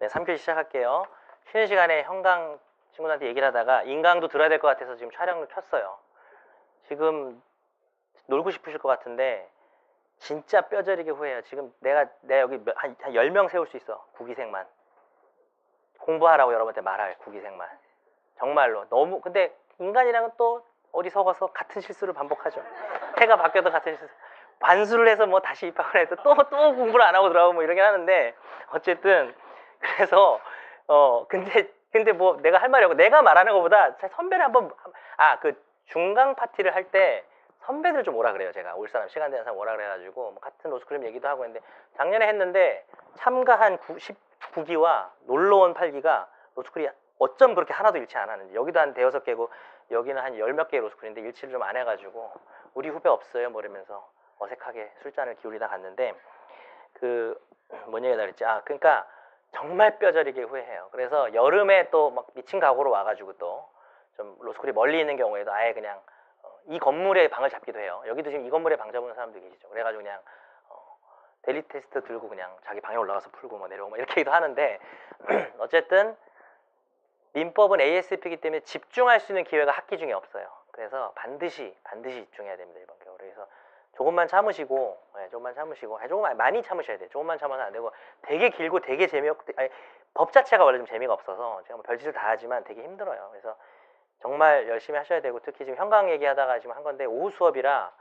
네, 3교시 시작할게요. 쉬는 시간에 형강 친구들한테 얘기를 하다가 인강도 들어야 될 것 같아서 지금 촬영을 켰어요. 지금 놀고 싶으실 것 같은데 진짜 뼈저리게 후회해요. 지금 내가 여기 한 10명 세울 수 있어. 국위생만. 공부하라고 여러분한테 말할 국위생만. 정말로. 너무 근데 인간이랑은 또 어디 서가서 같은 실수를 반복하죠. 해가 바뀌어도 같은 실수. 반수를 해서 뭐 다시 입학을 해도 또 공부를 안 하고 들어가고 뭐 이러긴 하는데 어쨌든 그래서 근데 뭐 내가 할 말이 없고 내가 말하는 것보다 선배를 한번 그 중강 파티를 할 때 선배들 좀 오라 그래요. 제가 올 사람 시간 되는 사람 오라 그래가지고 뭐 같은 로스쿨 얘기도 하고 했는데 작년에 했는데 참가한 19기와 놀러 온 8기가 로스쿨이 어쩜 그렇게 하나도 일치 안 하는지. 여기도 한 대여섯 개고 여기는 한 열 몇 개의 로스쿨인데 일치를 좀 안 해가지고 우리 후배 없어요 뭐 이러면서 어색하게 술잔을 기울이다 갔는데 뭔 얘기다 그랬지? 그러니까 정말 뼈저리게 후회해요. 그래서 여름에 또 막 미친 각오로 와가지고 또 좀 로스쿨이 멀리 있는 경우에도 아예 그냥 이 건물에 방을 잡기도 해요. 여기도 지금 이 건물에 방 잡은 사람도 계시죠. 그래가지고 그냥 데일리 테스트 들고 그냥 자기 방에 올라가서 풀고 뭐 내려오고 뭐 이렇게도 하는데 어쨌든 민법은 ASP이기 때문에 집중할 수 있는 기회가 학기 중에 없어요. 그래서 반드시 집중해야 됩니다. 이번 겨울에. 그래서 조금만 참으시고 조금만 많이 참으셔야 돼요. 조금만 참아서 안 되고 되게 길고 되게 재미없고 법 자체가 원래 좀 재미가 없어서 제가 뭐 별짓을 다 하지만 되게 힘들어요. 그래서 정말 열심히 하셔야 되고 특히 지금 형강 얘기하다가 지금 한 건데 오후 수업이라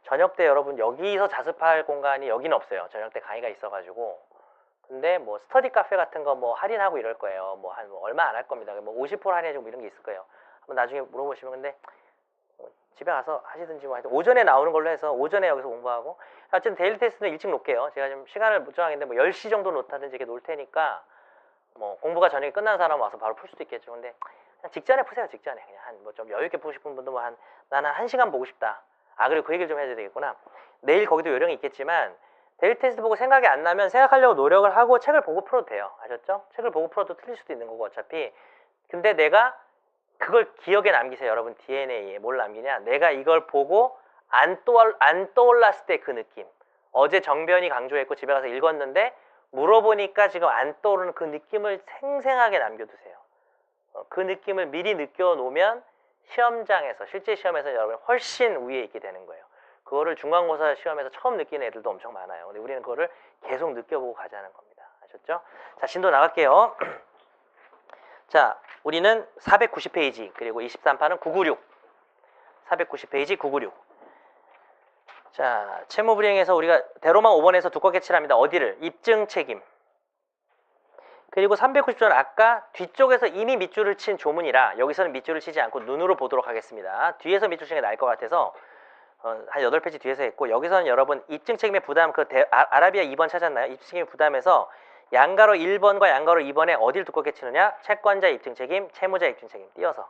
저녁 때 여러분 여기서 자습할 공간이 여기는 없어요. 저녁 때 강의가 있어가지고 근데 뭐 스터디 카페 같은 거 뭐 할인하고 이럴 거예요. 뭐 얼마 안 할 겁니다. 뭐 50% 할인해주고 뭐 이런 게 있을 거예요. 한번 나중에 물어보시면 근데 집에 가서 하시든지 뭐 하여튼 오전에 나오는 걸로 해서 오전에 여기서 공부하고 어쨌든 데일리 테스트는 일찍 놓을게요. 제가 좀 시간을 못 정하겠는데 뭐 10시 정도 놓다든지 이렇게 놓을 테니까 뭐 공부가 저녁에 끝난 사람 와서 바로 풀 수도 있겠죠. 근데 그냥 직전에 푸세요. 직전에 그냥 한 뭐 좀 여유 있게 푸고 싶은 분도 뭐 나는 1시간 보고 싶다. 그리고 그 얘기를 좀 해줘야 되겠구나. 내일 거기도 요령이 있겠지만 데일리 테스트 보고 생각이 안 나면 생각하려고 노력을 하고 책을 보고 풀어도 돼요. 아셨죠? 책을 보고 풀어도 틀릴 수도 있는 거고 어차피. 근데 내가 그걸 기억에 남기세요. 여러분 DNA에 뭘 남기냐? 내가 이걸 보고 안 떠올랐을 때 그 느낌. 어제 정변이 강조했고 집에 가서 읽었는데 물어보니까 지금 안 떠오르는 그 느낌을 생생하게 남겨두세요. 그 느낌을 미리 느껴놓으면 시험장에서 실제 시험에서 여러분 훨씬 위에 있게 되는 거예요. 그거를 중간고사 시험에서 처음 느끼는 애들도 엄청 많아요. 근데 우리는 그거를 계속 느껴보고 가자는 겁니다. 아셨죠? 자, 진도 나갈게요. 자, 우리는 490페이지 그리고 23판은 996 490페이지 996 자, 채무불이행에서 우리가 대로만 5번에서 두껍게 칠합니다. 어디를? 입증 책임. 그리고 390조는 아까 뒤쪽에서 이미 밑줄을 친 조문이라 여기서는 밑줄을 치지 않고 눈으로 보도록 하겠습니다. 뒤에서 밑줄 치는 게 나을 것 같아서 한 8페이지 뒤에서 했고 여기서는 여러분 입증 책임의 부담 아라비아 2번 찾았나요? 입증 책임의 부담에서 양가로 1번과 양가로 2번에 어디를 두껍게 치느냐? 채권자 입증 책임, 채무자 입증 책임 띄어서.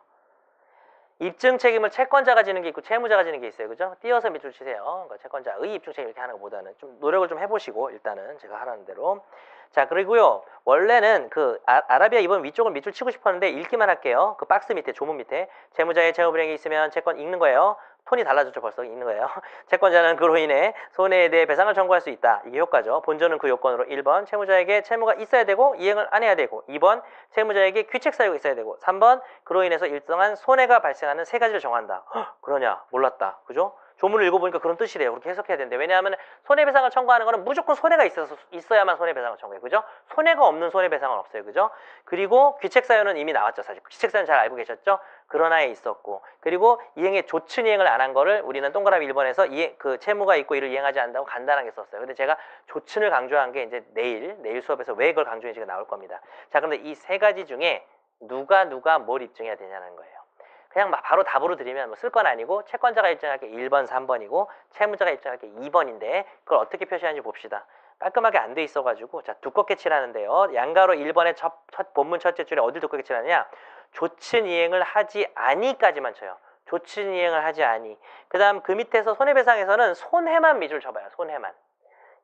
입증 책임을 채권자가 지는 게 있고 채무자가 지는 게 있어요. 그죠? 띄어서 밑줄 치세요. 그러니까 채권자의 입증 책임 이렇게 하는 것보다는 좀 노력을 좀 해보시고 일단은 제가 하라는 대로. 자, 그리고요. 원래는 아라비아 2번 위쪽을 밑줄 치고 싶었는데 읽기만 할게요. 그 박스 밑에 조문 밑에 채무자의 채무불이행이 있으면 채권 읽는 거예요. 톤이 달라졌죠. 벌써 읽는 거예요. 채권자는 그로 인해 손해에 대해 배상을 청구할 수 있다. 이게 효과죠. 본전은 그 요건으로 1번 채무자에게 채무가 있어야 되고 이행을 안 해야 되고 2번 채무자에게 귀책 사유가 있어야 되고 3번 그로 인해서 일정한 손해가 발생하는 세 가지를 정한다. 그러냐? 몰랐다. 그죠? 조문을 읽어보니까 그런 뜻이래요. 그렇게 해석해야 되는데 왜냐하면 손해배상을 청구하는 거는 무조건 손해가 있어야만 손해배상을 청구해요. 그죠? 손해가 없는 손해배상은 없어요. 그죠? 그리고 귀책사유는 이미 나왔죠. 사실 귀책사유는 잘 알고 계셨죠? 그러나에 있었고 그리고 이행의 조춘 이행을 안 한 거를 우리는 동그라미 1번에서 그 채무가 있고 이를 이행하지 않는다고 간단하게 썼어요. 근데 제가 조춘을 강조한 게 이제 내일 수업에서 왜 그걸 강조했는지가 나올 겁니다. 자, 그런데 이 세 가지 중에 누가 뭘 입증해야 되냐는 거예요. 그냥 막 바로 답으로 드리면 뭐 쓸 건 아니고 채권자가 입증할 게 1번, 3번이고 채무자가 입증할 게 2번인데 그걸 어떻게 표시하는지 봅시다. 깔끔하게 안 돼 있어가지고 자 두껍게 칠하는데요. 양가로 1번의 본문 첫째 줄에 어딜 두껍게 칠하느냐. 조친 이행을 하지 아니까지만 쳐요. 조친 이행을 하지 아니. 그 다음 그 밑에서 손해배상에서는 손해만 밑줄 쳐봐요. 손해만.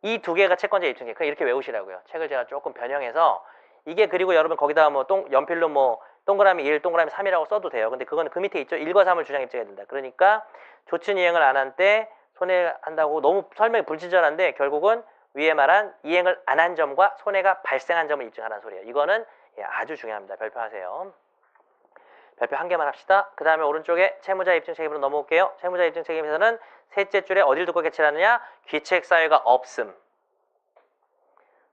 이 두 개가 채권자 입증이에요. 그냥 이렇게 외우시라고요. 책을 제가 조금 변형해서 이게 그리고 여러분 거기다가 뭐 연필로 뭐 동그라미 1, 동그라미 3이라고 써도 돼요. 근데 그거는 그 밑에 있죠. 1과 3을 주장 입증해야 된다. 그러니까 조친 이행을 안 한 때 손해한다고 너무 설명이 불친절한데 결국은 위에 말한 이행을 안 한 점과 손해가 발생한 점을 입증하라는 소리예요. 이거는 아주 중요합니다. 별표하세요. 별표 한 개만 합시다. 그 다음에 오른쪽에 채무자 입증 책임으로 넘어올게요. 채무자 입증 책임에서는 셋째 줄에 어딜 두고 개체하느냐? 귀책 사유가 없음.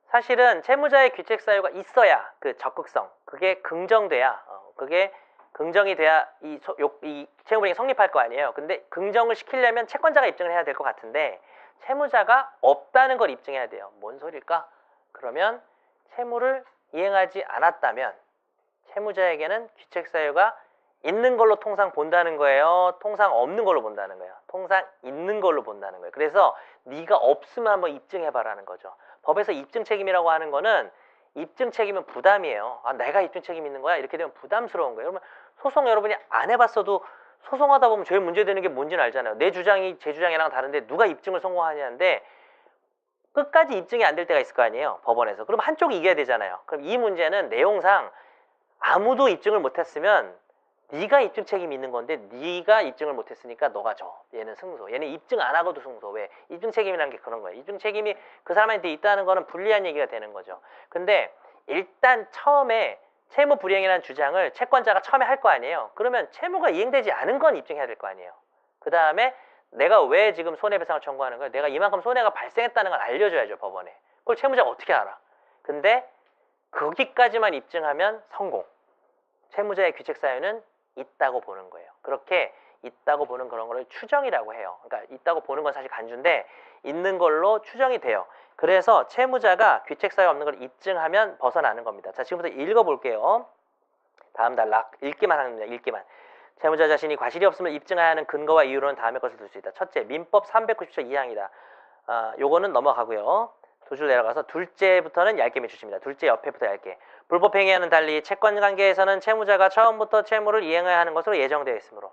사실은 채무자의 귀책 사유가 있어야 그 적극성, 그게 긍정돼야, 그게 긍정이 돼야 이 채무불이행이 성립할 거 아니에요. 근데 긍정을 시키려면 채권자가 입증을 해야 될 것 같은데 채무자가 없다는 걸 입증해야 돼요. 뭔 소릴까? 그러면 채무를 이행하지 않았다면 채무자에게는 귀책 사유가 있는 걸로 통상 본다는 거예요? 통상 없는 걸로 본다는 거예요? 통상 있는 걸로 본다는 거예요. 그래서 네가 없으면 한번 입증해봐라는 거죠. 법에서 입증 책임이라고 하는 거는 입증 책임은 부담이에요. 아, 내가 입증 책임 있는 거야? 이렇게 되면 부담스러운 거예요. 여러분 소송 여러분이 안 해봤어도 소송하다 보면 제일 문제되는 게 뭔지는 알잖아요. 내 주장이 제 주장이랑 다른데 누가 입증을 성공하냐는데 끝까지 입증이 안 될 때가 있을 거 아니에요. 법원에서. 그럼 한쪽이 이겨야 되잖아요. 그럼 이 문제는 내용상 아무도 입증을 못했으면 네가 입증 책임이 있는 건데 네가 입증을 못했으니까 너가 져. 얘는 승소. 얘는 입증 안 하고도 승소. 왜? 입증 책임이라는 게 그런 거예요. 입증 책임이 그 사람한테 있다는 거는 불리한 얘기가 되는 거죠. 근데 일단 처음에 채무 불이행이라는 주장을 채권자가 처음에 할 거 아니에요. 그러면 채무가 이행되지 않은 건 입증해야 될 거 아니에요. 그 다음에 내가 왜 지금 손해배상을 청구하는 거예요? 내가 이만큼 손해가 발생했다는 걸 알려줘야죠, 법원에. 그걸 채무자가 어떻게 알아? 근데 거기까지만 입증하면 성공. 채무자의 귀책 사유는 있다고 보는 거예요. 그렇게 있다고 보는 그런 거를 추정이라고 해요. 그러니까 있다고 보는 건 사실 간주인데 있는 걸로 추정이 돼요. 그래서 채무자가 귀책 사유 없는 걸 입증하면 벗어나는 겁니다. 자, 지금부터 읽어볼게요. 다음 단락 읽기만 합니다. 읽기만. 채무자 자신이 과실이 없음을 입증해야 하는 근거와 이유로는 다음의 것을 들 수 있다. 첫째, 민법 390조 2항이다. 요거는 넘어가고요. 두 줄 내려가서 둘째부터는 얇게 맺주십니다. 둘째 옆에부터 얇게. 불법행위와는 달리 채권관계에서는 채무자가 처음부터 채무를 이행해야 하는 것으로 예정되어 있으므로.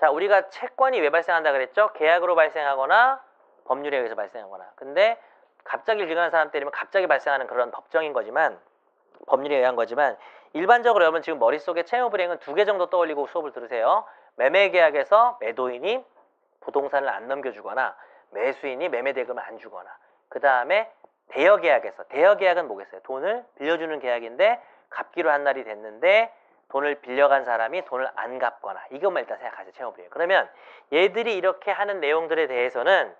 자, 우리가 채권이 왜 발생한다 그랬죠? 계약으로 발생하거나 법률에 의해서 발생하거나. 근데 갑자기 일어나는 사람 때리면 갑자기 발생하는 그런 법정인 거지만 법률에 의한 거지만 일반적으로 여러분 지금 머릿속에 채무불이행은 두 개 정도 떠올리고 수업을 들으세요. 매매계약에서 매도인이 부동산을 안 넘겨주거나 매수인이 매매대금을 안 주거나 그 다음에 대여계약에서 대여계약은 뭐겠어요? 돈을 빌려주는 계약인데 갚기로 한 날이 됐는데 돈을 빌려간 사람이 돈을 안 갚거나 이것만 일단 생각하세요. 채무불이행. 그러면 얘들이 이렇게 하는 내용들에 대해서는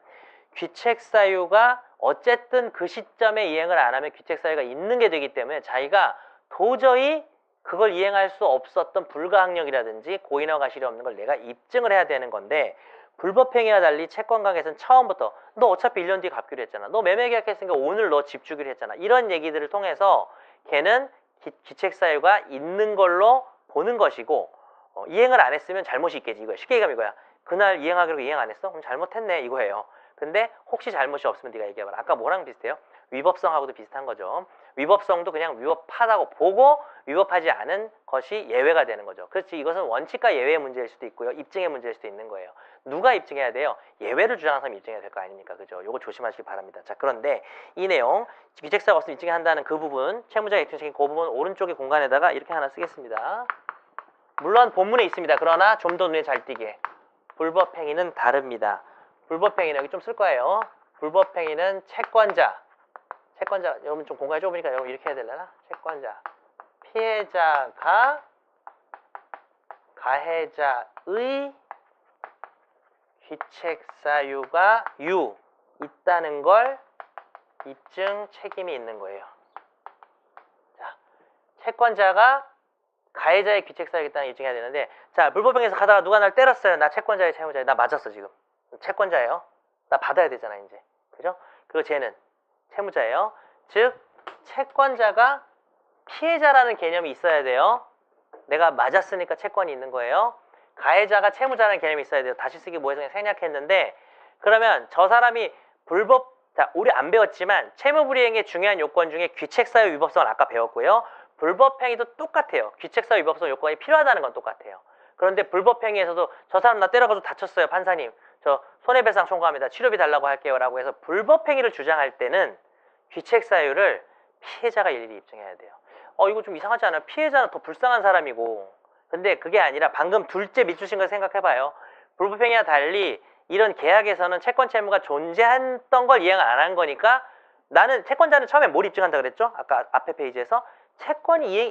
귀책사유가 어쨌든 그 시점에 이행을 안 하면 귀책사유가 있는 게 되기 때문에 자기가 도저히 그걸 이행할 수 없었던 불가항력이라든지 고의나 과실이 없는 걸 내가 입증을 해야 되는 건데 불법행위와 달리 채권관계에서는 처음부터 너 어차피 1년 뒤에 갚기로 했잖아. 너 매매계약했으니까 오늘 너 집 주기로 했잖아. 이런 얘기들을 통해서 걔는 귀책사유가 있는 걸로 보는 것이고 이행을 안 했으면 잘못이 있겠지. 이거야. 쉽게 얘기하면 이거야. 그날 이행하기로 이행 안 했어? 그럼 잘못했네 이거예요. 근데 혹시 잘못이 없으면 네가 얘기해봐라. 아까 뭐랑 비슷해요? 위법성하고도 비슷한 거죠. 위법성도 그냥 위법하다고 보고 위법하지 않은 것이 예외가 되는 거죠. 그렇지. 이것은 원칙과 예외의 문제일 수도 있고요. 입증의 문제일 수도 있는 거예요. 누가 입증해야 돼요? 예외를 주장하는 사람이 입증해야 될 거 아닙니까? 그죠? 요거 조심하시기 바랍니다. 자, 그런데 이 내용 귀책사유가 없으면 입증해야 한다는 그 부분 채무자 입증책임 그 부분 오른쪽의 공간에다가 이렇게 하나 쓰겠습니다. 물론 본문에 있습니다. 그러나 좀 더 눈에 잘 띄게 불법행위는 다릅니다. 불법행위는 여기 좀 쓸 거예요. 불법행위는 채권자 여러분 좀 공간이 좁으니까 여러분 이렇게 해야 되려나? 채권자 피해자가 가해자의 귀책사유가 있다는 걸 입증 책임이 있는 거예요. 자, 채권자가 가해자의 귀책사유가 있다는 걸 입증해야 되는데 자, 불법행위에서 가다가 누가 날 때렸어요. 나 채권자의 채무자예요. 나 맞았어 지금. 채권자예요. 나 받아야 되잖아 이제. 그죠? 그리고 쟤는 채무자예요. 즉 채권자가 피해자라는 개념이 있어야 돼요. 내가 맞았으니까 채권이 있는 거예요. 가해자가 채무자라는 개념이 있어야 돼요. 다시 쓰기 뭐해서 그냥 생략했는데 그러면 저 사람이 자, 우리 안 배웠지만 채무불이행의 중요한 요건 중에 귀책사유 위법성을 아까 배웠고요. 불법행위도 똑같아요. 귀책사유 위법성 요건이 필요하다는 건 똑같아요. 그런데 불법행위에서도 저 사람 나 때려가지고 다쳤어요. 판사님. 저 손해배상 청구합니다. 치료비 달라고 할게요. 라고 해서 불법행위를 주장할 때는 귀책사유를 피해자가 일일이 입증해야 돼요. 이거 좀 이상하지 않아요? 피해자는 더 불쌍한 사람이고 근데 그게 아니라 방금 둘째 밑주신 걸 생각해봐요. 불법행위와 달리 이런 계약에서는 채권 채무가 존재했던 걸 이행 안 한 거니까 나는 채권자는 처음에 뭘 입증한다 그랬죠? 아까 앞에 페이지에서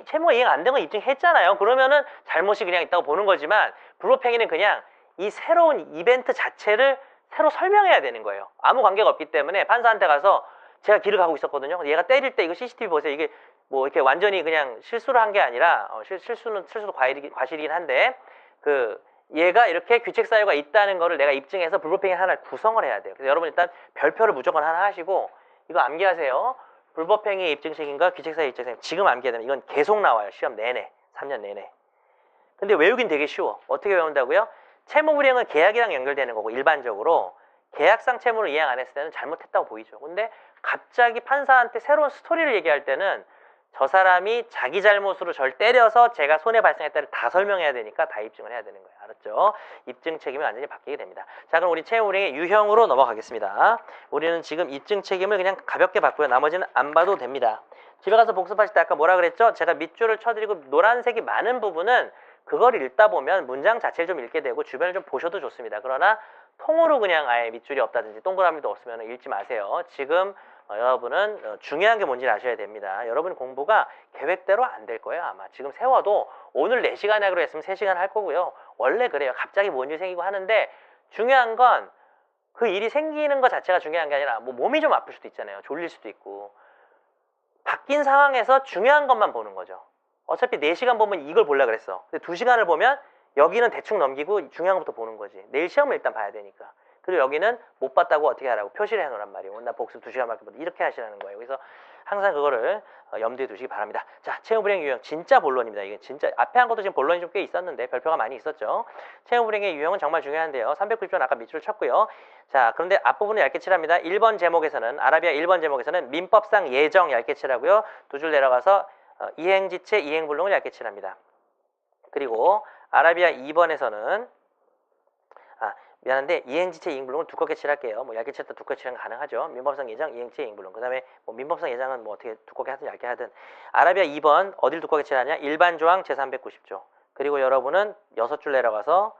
채무가 이행 안 된 건 입증했잖아요. 그러면은 잘못이 그냥 있다고 보는 거지만 불법행위는 그냥 이 새로운 이벤트 자체를 새로 설명해야 되는 거예요. 아무 관계가 없기 때문에 판사한테 가서 제가 길을 가고 있었거든요. 얘가 때릴 때 이거 CCTV 보세요. 이게 뭐 이렇게 완전히 그냥 실수를 한 게 아니라 실수도 과실이긴 한데 얘가 이렇게 규책 사유가 있다는 거를 내가 입증해서 불법행위 하나를 구성을 해야 돼요. 그래서 여러분 일단 별표를 무조건 하나 하시고 이거 암기하세요. 불법행위 입증 책임과 규책 사유 입증 책임 지금 암기해야 됩니다. 이건 계속 나와요. 시험 내내 3년 내내. 근데 외우긴 되게 쉬워. 어떻게 외운다고요? 채무불이행은 계약이랑 연결되는 거고 일반적으로 계약상 채무를 이행 안 했을 때는 잘못했다고 보이죠. 근데 갑자기 판사한테 새로운 스토리를 얘기할 때는 저 사람이 자기 잘못으로 절 때려서 제가 손해 발생했다를 다 설명해야 되니까 다 입증을 해야 되는 거예요. 알았죠? 입증 책임이 완전히 바뀌게 됩니다. 자, 그럼 우리 채무불이행의 유형으로 넘어가겠습니다. 우리는 지금 입증 책임을 그냥 가볍게 봤고요. 나머지는 안 봐도 됩니다. 집에 가서 복습하실 때 아까 뭐라 그랬죠? 제가 밑줄을 쳐드리고 노란색이 많은 부분은 그걸 읽다 보면 문장 자체를 좀 읽게 되고 주변을 좀 보셔도 좋습니다. 그러나 통으로 그냥 아예 밑줄이 없다든지 동그라미도 없으면 읽지 마세요. 지금 여러분은 중요한 게 뭔지 아셔야 됩니다. 여러분 공부가 계획대로 안 될 거예요. 아마 지금 세워도 오늘 4시간 하기로 했으면 3시간 할 거고요. 원래 그래요. 갑자기 뭔 일 생기고 하는데 중요한 건 그 일이 생기는 것 자체가 중요한 게 아니라 뭐 몸이 좀 아플 수도 있잖아요. 졸릴 수도 있고 바뀐 상황에서 중요한 것만 보는 거죠. 어차피 4시간 보면 이걸 보려고 그랬어. 근데 2시간을 보면 여기는 대충 넘기고 중요한 것부터 보는 거지. 내일 시험을 일단 봐야 되니까. 그리고 여기는 못 봤다고 어떻게 하라고 표시를 해놓으란 말이에요. 나 복습 2시간밖에 못 이렇게 하시라는 거예요. 그래서 항상 그거를 염두에 두시기 바랍니다. 자, 채무불이행 유형 진짜 본론입니다. 이게 진짜 앞에 한 것도 지금 본론이 좀 꽤 있었는데 별표가 많이 있었죠. 채무불이행의 유형은 정말 중요한데요. 390조 아까 밑줄 쳤고요. 자, 그런데 앞부분을 얇게 칠합니다. 1번 제목에서는 아라비아 1번 제목에서는 민법상 예정 얇게 칠하고요. 2줄 내려가서 이행지체, 이행불능을 얇게 칠합니다. 그리고 아라비아 2번에서는 미안한데 이행지체, 이행불능을 두껍게 칠할게요. 뭐 얇게 칠때 두껍게 칠하는 거 가능하죠. 민법상 예정, 이행지체, 이행불능. 그 다음에 뭐 민법상 예정은 뭐 어떻게 두껍게 하든 얇게 하든. 아라비아 2번 어딜 두껍게 칠하냐? 일반 조항 제390조. 그리고 여러분은 6줄 내려가서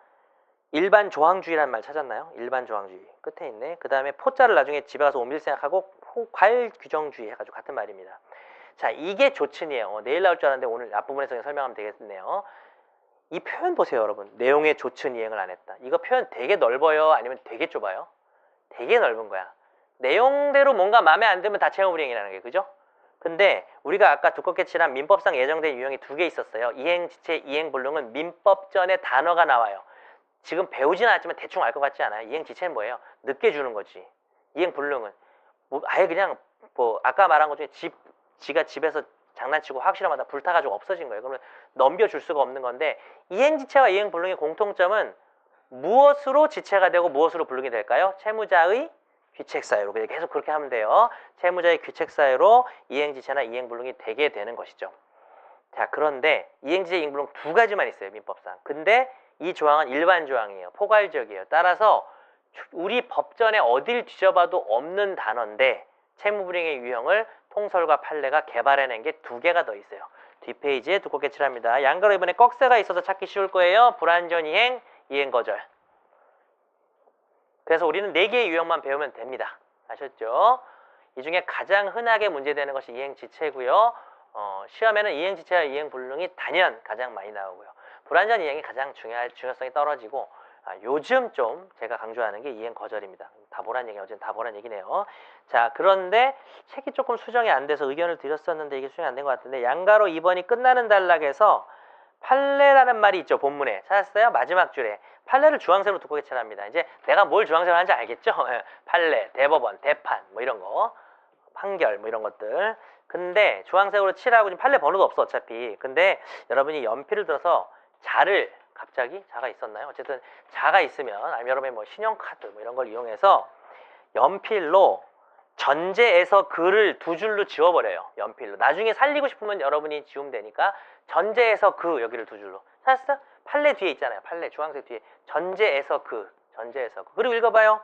일반 조항주의라는 말 찾았나요? 일반 조항주의 끝에 있네. 그 다음에 포자를 나중에 집에 가서 옮길 생각하고 괄 규정주의 해가지고 같은 말입니다. 자, 이게 조천이에요. 내일 나올 줄 알았는데 오늘 앞부분에서 그냥 설명하면 되겠네요. 이 표현 보세요, 여러분. 내용의 조천 이행을 안 했다. 이거 표현 되게 넓어요? 아니면 되게 좁아요? 되게 넓은 거야. 내용대로 뭔가 마음에 안 들면 다 채무불이행이라는 게, 그죠? 근데 우리가 아까 두껍게 칠한 민법상 예정된 유형이 2개 있었어요. 이행지체, 이행불능은 민법전에 단어가 나와요. 지금 배우진 않았지만 대충 알 것 같지 않아요? 이행지체는 뭐예요? 늦게 주는 거지. 이행불능은 뭐 아예 그냥 뭐 아까 말한 것 중에 지가 집에서 장난치고 확실하마다 불타가지고 없어진 거예요. 그러면 넘겨줄 수가 없는 건데 이행지체와 이행불능의 공통점은 무엇으로 지체가 되고 무엇으로 불능이 될까요? 채무자의 규책사유로. 계속 그렇게 하면 돼요. 채무자의 규책사유로 이행지체나 이행불능이 되게 되는 것이죠. 자, 그런데 이행지체, 이행불능 2가지만 있어요. 민법상. 근데 이 조항은 일반 조항이에요. 포괄적이에요. 따라서 우리 법전에 어딜 뒤져봐도 없는 단어인데 채무불이행의 유형을 통설과 판례가 개발해낸 게 2개가 더 있어요. 뒷페이지에 두껍게 칠합니다. 양가로 이번에 꺽쇠가 있어서 찾기 쉬울 거예요. 불완전 이행, 이행거절. 그래서 우리는 4개의 유형만 배우면 됩니다. 아셨죠? 이 중에 가장 흔하게 문제되는 것이 이행지체고요. 시험에는 이행지체와 이행불능이 단연 가장 많이 나오고요. 불완전 이행이 가장 중요성이 떨어지고 요즘 좀 제가 강조하는 게 이행거절입니다. 다 보란 얘기, 어제는 다 보란 얘기네요. 자, 그런데 책이 조금 수정이 안 돼서 의견을 드렸었는데 이게 수정이 안 된 것 같은데 양가로 2번이 끝나는 단락에서 판례라는 말이 있죠. 본문에 찾았어요? 마지막 줄에 판례를 주황색으로 두껍게 칠합니다. 이제 내가 뭘 주황색으로 하는지 알겠죠? 판례, 대법원, 대판 뭐 이런 거, 판결 뭐 이런 것들. 근데 주황색으로 칠하고 지금 판례 번호도 없어 어차피. 근데 여러분이 연필을 들어서 자가 있었나요? 어쨌든 자가 있으면 아니면 여러분의 뭐 신용카드 뭐 이런 걸 이용해서 연필로 전제에서 글을 2줄로 지워버려요. 연필로. 나중에 살리고 싶으면 여러분이 지우면 되니까 전제에서 그 여기를 2줄로. 찾았어? 판례 뒤에 있잖아요. 판례 주황색 뒤에 전제에서 전제에서 그. 그리고 읽어봐요.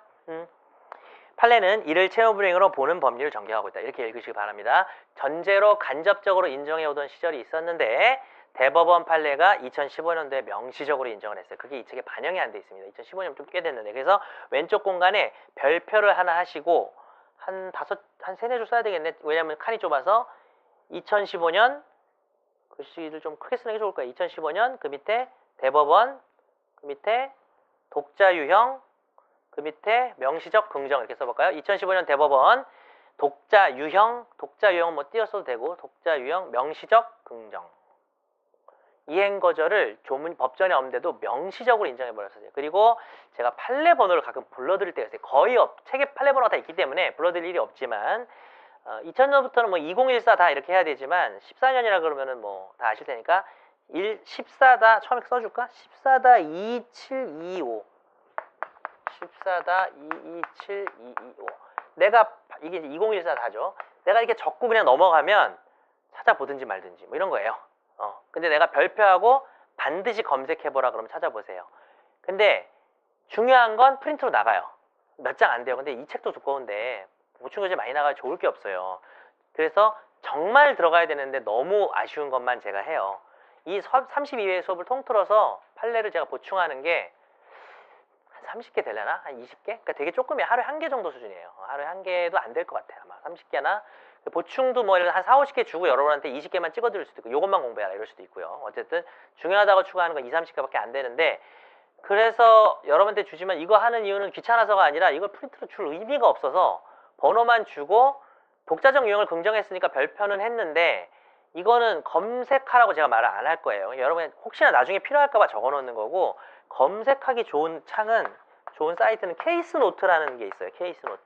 판례는 이를 채무불이행으로 보는 법률을 정개하고 있다. 이렇게 읽으시기 바랍니다. 전제로 간접적으로 인정해오던 시절이 있었는데 대법원 판례가 2015년도에 명시적으로 인정을 했어요. 그게 이 책에 반영이 안 돼 있습니다. 2015년 좀 꽤 됐는데. 그래서 왼쪽 공간에 별표를 하나 하시고 한 세네 줄 써야 되겠네. 왜냐면 칸이 좁아서 2015년 글씨를 좀 크게 쓰는 게 좋을 거예요. 2015년 그 밑에 대법원 그 밑에 독자 유형 그 밑에 명시적 긍정 이렇게 써볼까요? 2015년 대법원 독자 유형은 뭐 띄었어도 되고 독자 유형 명시적 긍정 이행 거절을 법전에 없는데도 명시적으로 인정해 버렸어요. 그리고 제가 판례 번호를 가끔 불러드릴 때가 있어요. 책에 판례 번호가 다 있기 때문에 불러드릴 일이 없지만 2000년부터는 뭐 2014 다 이렇게 해야 되지만 14년이라 그러면은 뭐 다 아실 테니까 14다 처음에 써줄까? 14다 27225 14다 227225 내가 이게 2014 다죠. 내가 이렇게 적고 그냥 넘어가면 찾아보든지 말든지 뭐 이런 거예요. 근데 내가 별표하고 반드시 검색해보라 그러면 찾아보세요. 근데 중요한 건 프린트로 나가요. 몇 장 안 돼요. 근데 이 책도 두꺼운데 보충교재 많이 나가야 좋을 게 없어요. 그래서 정말 들어가야 되는데 너무 아쉬운 것만 제가 해요. 이 32회 수업을 통틀어서 판례를 제가 보충하는 게 한 30개 되려나? 한 20개? 그러니까 되게 조금이에요. 하루에 1개 정도 수준이에요. 하루에 1개도 안 될 것 같아요. 아마 30개나 보충도 뭐 한 4, 50개 주고 여러분한테 20개만 찍어드릴 수도 있고 요것만 공부해라 이럴 수도 있고요. 어쨌든 중요하다고 추가하는 건 2, 30개밖에 안 되는데 그래서 여러분한테 주지만 이거 하는 이유는 귀찮아서가 아니라 이걸 프린트로 줄 의미가 없어서 번호만 주고 독자적 유형을 긍정했으니까 별표는 했는데 이거는 검색하라고 제가 말을 안 할 거예요. 여러분 혹시나 나중에 필요할까 봐 적어 놓는 거고 검색하기 좋은 좋은 사이트는 케이스노트라는 게 있어요. 케이스노트.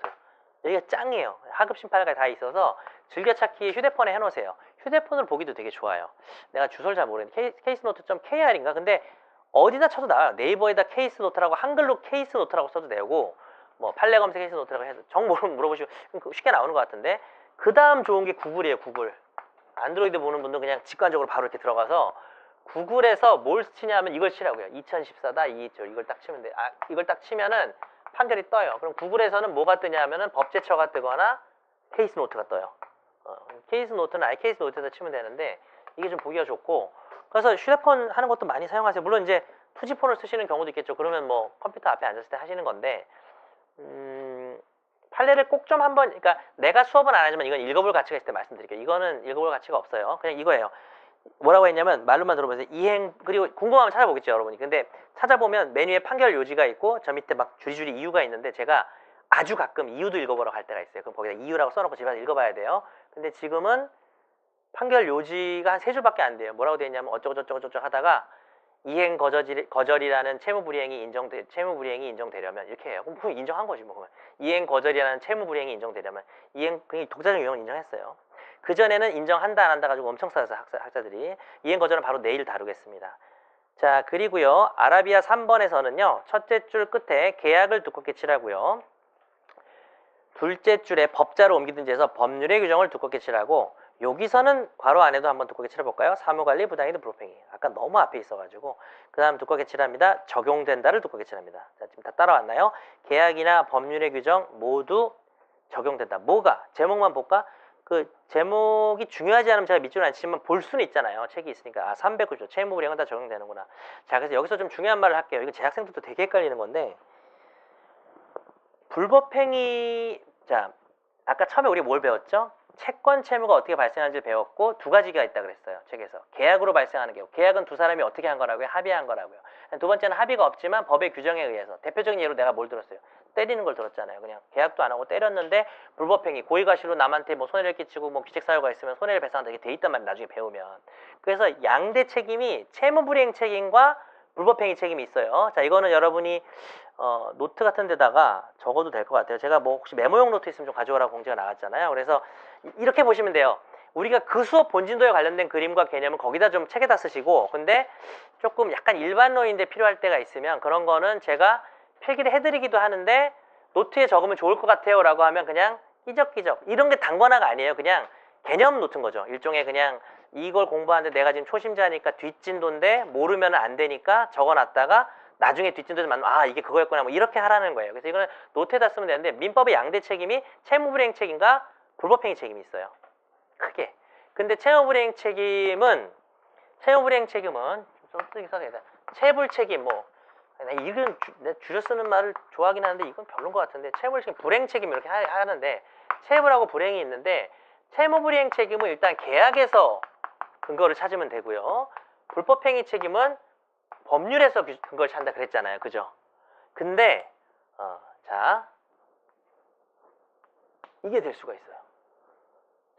여기가 짱이에요. 하급 심판까지 다 있어서 즐겨찾기 휴대폰에 해놓으세요. 휴대폰으로 보기도 되게 좋아요. 내가 주소를 잘 모르겠는데 케이스노트.kr인가? 근데 어디다 쳐도 나와요. 네이버에다 케이스노트라고 한글로 케이스노트라고 써도 되고 뭐 판례 검색 케이스노트라고 해서 물어보시면 쉽게 나오는 것 같은데 그 다음 좋은 게 구글이에요. 구글. 안드로이드 보는 분들 그냥 직관적으로 바로 이렇게 들어가서 구글에서 뭘 치냐면 이걸 치라고요. 2014다 227 이걸 딱 치면 돼. 이걸 딱 치면은 판결이 떠요. 그럼 구글에서는 뭐가 뜨냐면은 법제처가 뜨거나 케이스노트가 떠요. 케이스노트는 아예 케이스노트에서 치면 되는데 이게 좀 보기가 좋고 그래서 휴대폰 하는 것도 많이 사용하세요. 물론 이제 투지폰을 쓰시는 경우도 있겠죠. 그러면 뭐 컴퓨터 앞에 앉았을 때 하시는 건데 판례를 꼭 좀 한번 그러니까 내가 수업은 안 하지만 이건 읽어볼 가치가 있을 때 말씀드릴게요. 이거는 읽어볼 가치가 없어요. 그냥 이거예요. 뭐라고 했냐면 말로만 들어보세요. 이행 그리고 궁금하면 찾아보겠죠 여러분이. 근데 찾아보면 메뉴에 판결 요지가 있고 저 밑에 막 줄줄이 이유가 있는데 제가 아주 가끔 이유도 읽어보라고 할 때가 있어요. 그럼 거기다 이유라고 써놓고 집에서 읽어봐야 돼요. 근데 지금은 판결 요지가 한 3줄밖에 안 돼요. 뭐라고 되어 있냐면 어쩌고저쩌고 하다가 이행 거절이라는 채무불이행이 인정되려면 이렇게 해요. 그럼 인정한 거지 뭐. 이행 거절이라는 채무불이행이 인정되려면 그냥 독자적 유형을 인정했어요. 그 전에는 인정한다 안 한다 가지고 엄청 싸워서 학자들이 이행 거절은 바로 내일 다루겠습니다. 자 그리고요 아라비아 3번에서는요 첫째 줄 끝에 계약을 두껍게 칠하고요. 둘째 줄에 법자로 옮기든지 해서 법률의 규정을 두껍게 칠하고 여기서는 괄호 안에도 한번 두껍게 칠해볼까요? 사무관리, 부당이득, 불법행위. 아까 너무 앞에 있어가지고 그 다음 두껍게 칠합니다. 적용된다를 두껍게 칠합니다. 자 지금 다 따라왔나요? 계약이나 법률의 규정 모두 적용된다. 뭐가? 제목만 볼까? 그 제목이 중요하지 않으면 제가 밑줄은 안 치지만 볼 수는 있잖아요. 책이 있으니까 390조 채무불이행은 다 적용되는구나. 자 그래서 여기서 좀 중요한 말을 할게요. 이거 재학생들도 되게 헷갈리는 건데 불법행위 자 아까 처음에 우리 뭘 배웠죠? 채권 채무가 어떻게 발생하는지 배웠고 두 가지가 있다 그랬어요. 책에서. 계약으로 발생하는 경우. 계약은 두 사람이 어떻게 한 거라고요? 합의한 거라고요. 두 번째는 합의가 없지만 법의 규정에 의해서. 대표적인 예로 내가 뭘 들었어요? 때리는 걸 들었잖아요. 그냥 계약도 안 하고 때렸는데 불법행위, 고의가실로 남한테 뭐 손해를 끼치고 뭐 기책사유가 있으면 손해를 배상한다 이게 돼 있단 말이에요. 나중에 배우면. 그래서 양대 책임이 채무불이행 책임과 불법행위 책임이 있어요. 자 이거는 여러분이 노트 같은 데다가 적어도 될 것 같아요. 제가 뭐 혹시 메모용 노트 있으면 좀 가져오라고 공지가 나갔잖아요. 그래서 이렇게 보시면 돼요. 우리가 그 수업 본진도에 관련된 그림과 개념은 거기다 좀 책에다 쓰시고 근데 조금 약간 일반론인데 필요할 때가 있으면 그런 거는 제가 필기를 해드리기도 하는데 노트에 적으면 좋을 것 같아요 라고 하면 그냥 끼적끼적 이런 게 단권화가 아니에요. 그냥 개념 노트인 거죠. 일종의 그냥 이걸 공부하는데 내가 지금 초심자니까 뒷진도인데 모르면 안 되니까 적어놨다가 나중에 뒷진도에서 만나면 이게 그거였구나 뭐 이렇게 하라는 거예요. 그래서 이거는 노트에다 쓰면 되는데 민법의 양대 책임이 채무불이행 책임과 불법행위 책임이 있어요. 크게. 근데 채무불이행 책임은 채무불이행 책임은 좀 쓰기 써야 돼. 체불 책임 뭐 이건 줄여 쓰는 말을 좋아하긴 하는데 이건 별론 것 같은데 채무불 책임, 불행 책임 이렇게 하는데 체불하고 불행이 있는데 채무불이행 책임은 일단 계약에서 근거를 찾으면 되고요. 불법행위 책임은 법률에서 근거를 찾는다 그랬잖아요. 그죠? 근데 자 이게 될 수가 있어요.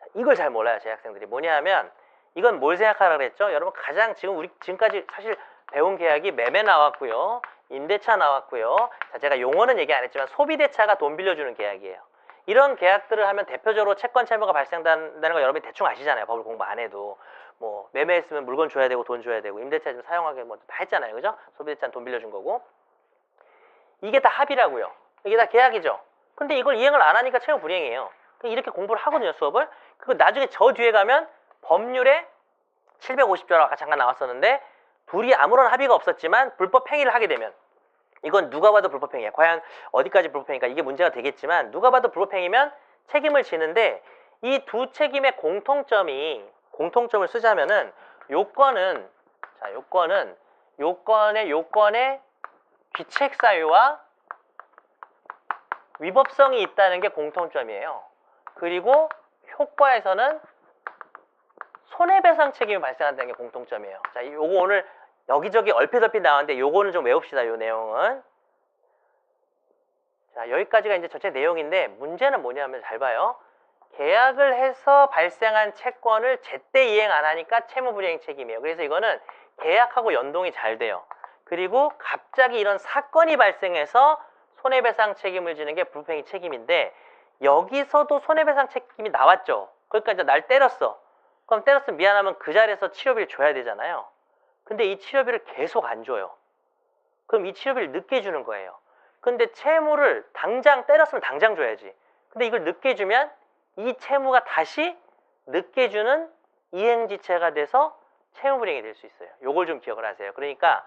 자, 이걸 잘 몰라요. 제 학생들이. 뭐냐면 이건 뭘 생각하라 그랬죠? 여러분 가장 우리 지금까지 사실 배운 계약이 매매 나왔고요. 임대차 나왔고요. 자, 제가 용어는 얘기 안 했지만 소비대차가 돈 빌려주는 계약이에요. 이런 계약들을 하면 대표적으로 채권 채무가 발생한다는 거 여러분이 대충 아시잖아요. 법을 공부 안 해도. 뭐 매매했으면 물건 줘야 되고 돈 줘야 되고 임대차 좀 사용하게 뭐 다 했잖아요. 그죠? 소비대차는 돈 빌려준 거고. 이게 다 합의라고요. 이게 다 계약이죠. 근데 이걸 이행을 안 하니까 채무불이행이에요. 이렇게 공부를 하거든요. 수업을. 그리고 나중에 저 뒤에 가면 법률에 750조라고 아까 잠깐 나왔었는데 둘이 아무런 합의가 없었지만 불법 행위를 하게 되면 이건 누가 봐도 불법 행위야. 과연 어디까지 불법 행위가 이게 문제가 되겠지만 누가 봐도 불법 행위면 책임을 지는데 이 두 책임의 공통점을 쓰자면은 요건은 요건의 귀책 사유와 위법성이 있다는 게 공통점이에요. 그리고 효과에서는 손해배상 책임이 발생한다는 게 공통점이에요. 자, 요거 오늘 여기저기 얼핏얼핏 나왔는데 요거는 좀 외웁시다. 요 내용은. 자, 여기까지가 이제 전체 내용인데 문제는 뭐냐면 잘 봐요. 계약을 해서 발생한 채권을 제때 이행 안 하니까 채무불이행 책임이에요. 그래서 이거는 계약하고 연동이 잘 돼요. 그리고 갑자기 이런 사건이 발생해서 손해배상 책임을 지는 게 불법행위 책임인데 여기서도 손해배상 책임이 나왔죠. 그러니까 이제 날 때렸어. 그럼 때렸으면 미안하면 그 자리에서 치료비를 줘야 되잖아요. 근데 이 치료비를 계속 안 줘요. 그럼 이 치료비를 늦게 주는 거예요. 근데 채무를 당장 때렸으면 당장 줘야지. 근데 이걸 늦게 주면 이 채무가 다시 늦게 주는 이행지체가 돼서 채무불이행이 될 수 있어요. 요걸 좀 기억을 하세요. 그러니까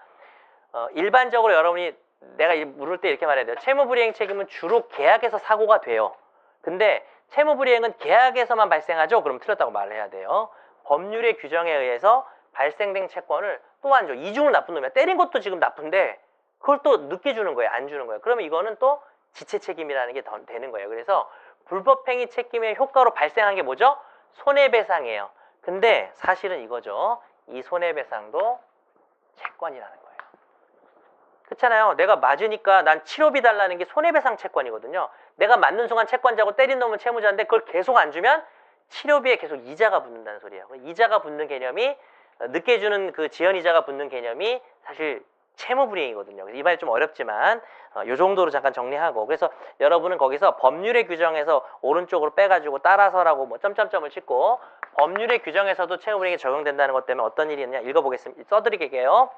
일반적으로 여러분이 내가 물을 때 이렇게 말해야 돼요. 채무불이행 책임은 주로 계약에서 사고가 돼요. 근데 채무불이행은 계약에서만 발생하죠? 그럼 틀렸다고 말을 해야 돼요. 법률의 규정에 의해서 발생된 채권을 또 안 줘. 이중을 나쁜 놈이야. 때린 것도 지금 나쁜데 그걸 또 늦게 주는 거예요. 안 주는 거예요. 그러면 이거는 또 지체 책임이라는 게 되는 거예요. 그래서 불법행위 책임의 효과로 발생한 게 뭐죠? 손해배상이에요. 근데 사실은 이거죠. 이 손해배상도 채권이라는 거예요. 그렇잖아요. 내가 맞으니까 난 치료비 달라는 게 손해배상 채권이거든요. 내가 맞는 순간 채권자고 때린 놈은 채무자인데 그걸 계속 안 주면 치료비에 계속 이자가 붙는다는 소리예요. 이자가 붙는 개념이 늦게 주는 그 지연이자가 붙는 개념이 사실 채무불이행이거든요. 그래서 이 말이 좀 어렵지만 요 정도로 잠깐 정리하고 그래서 여러분은 거기서 법률의 규정에서 오른쪽으로 빼가지고 따라서라고 뭐 점점점을 찍고 법률의 규정에서도 채무불이행이 적용된다는 것 때문에 어떤 일이 있느냐 읽어보겠습니다. 써드릴게요.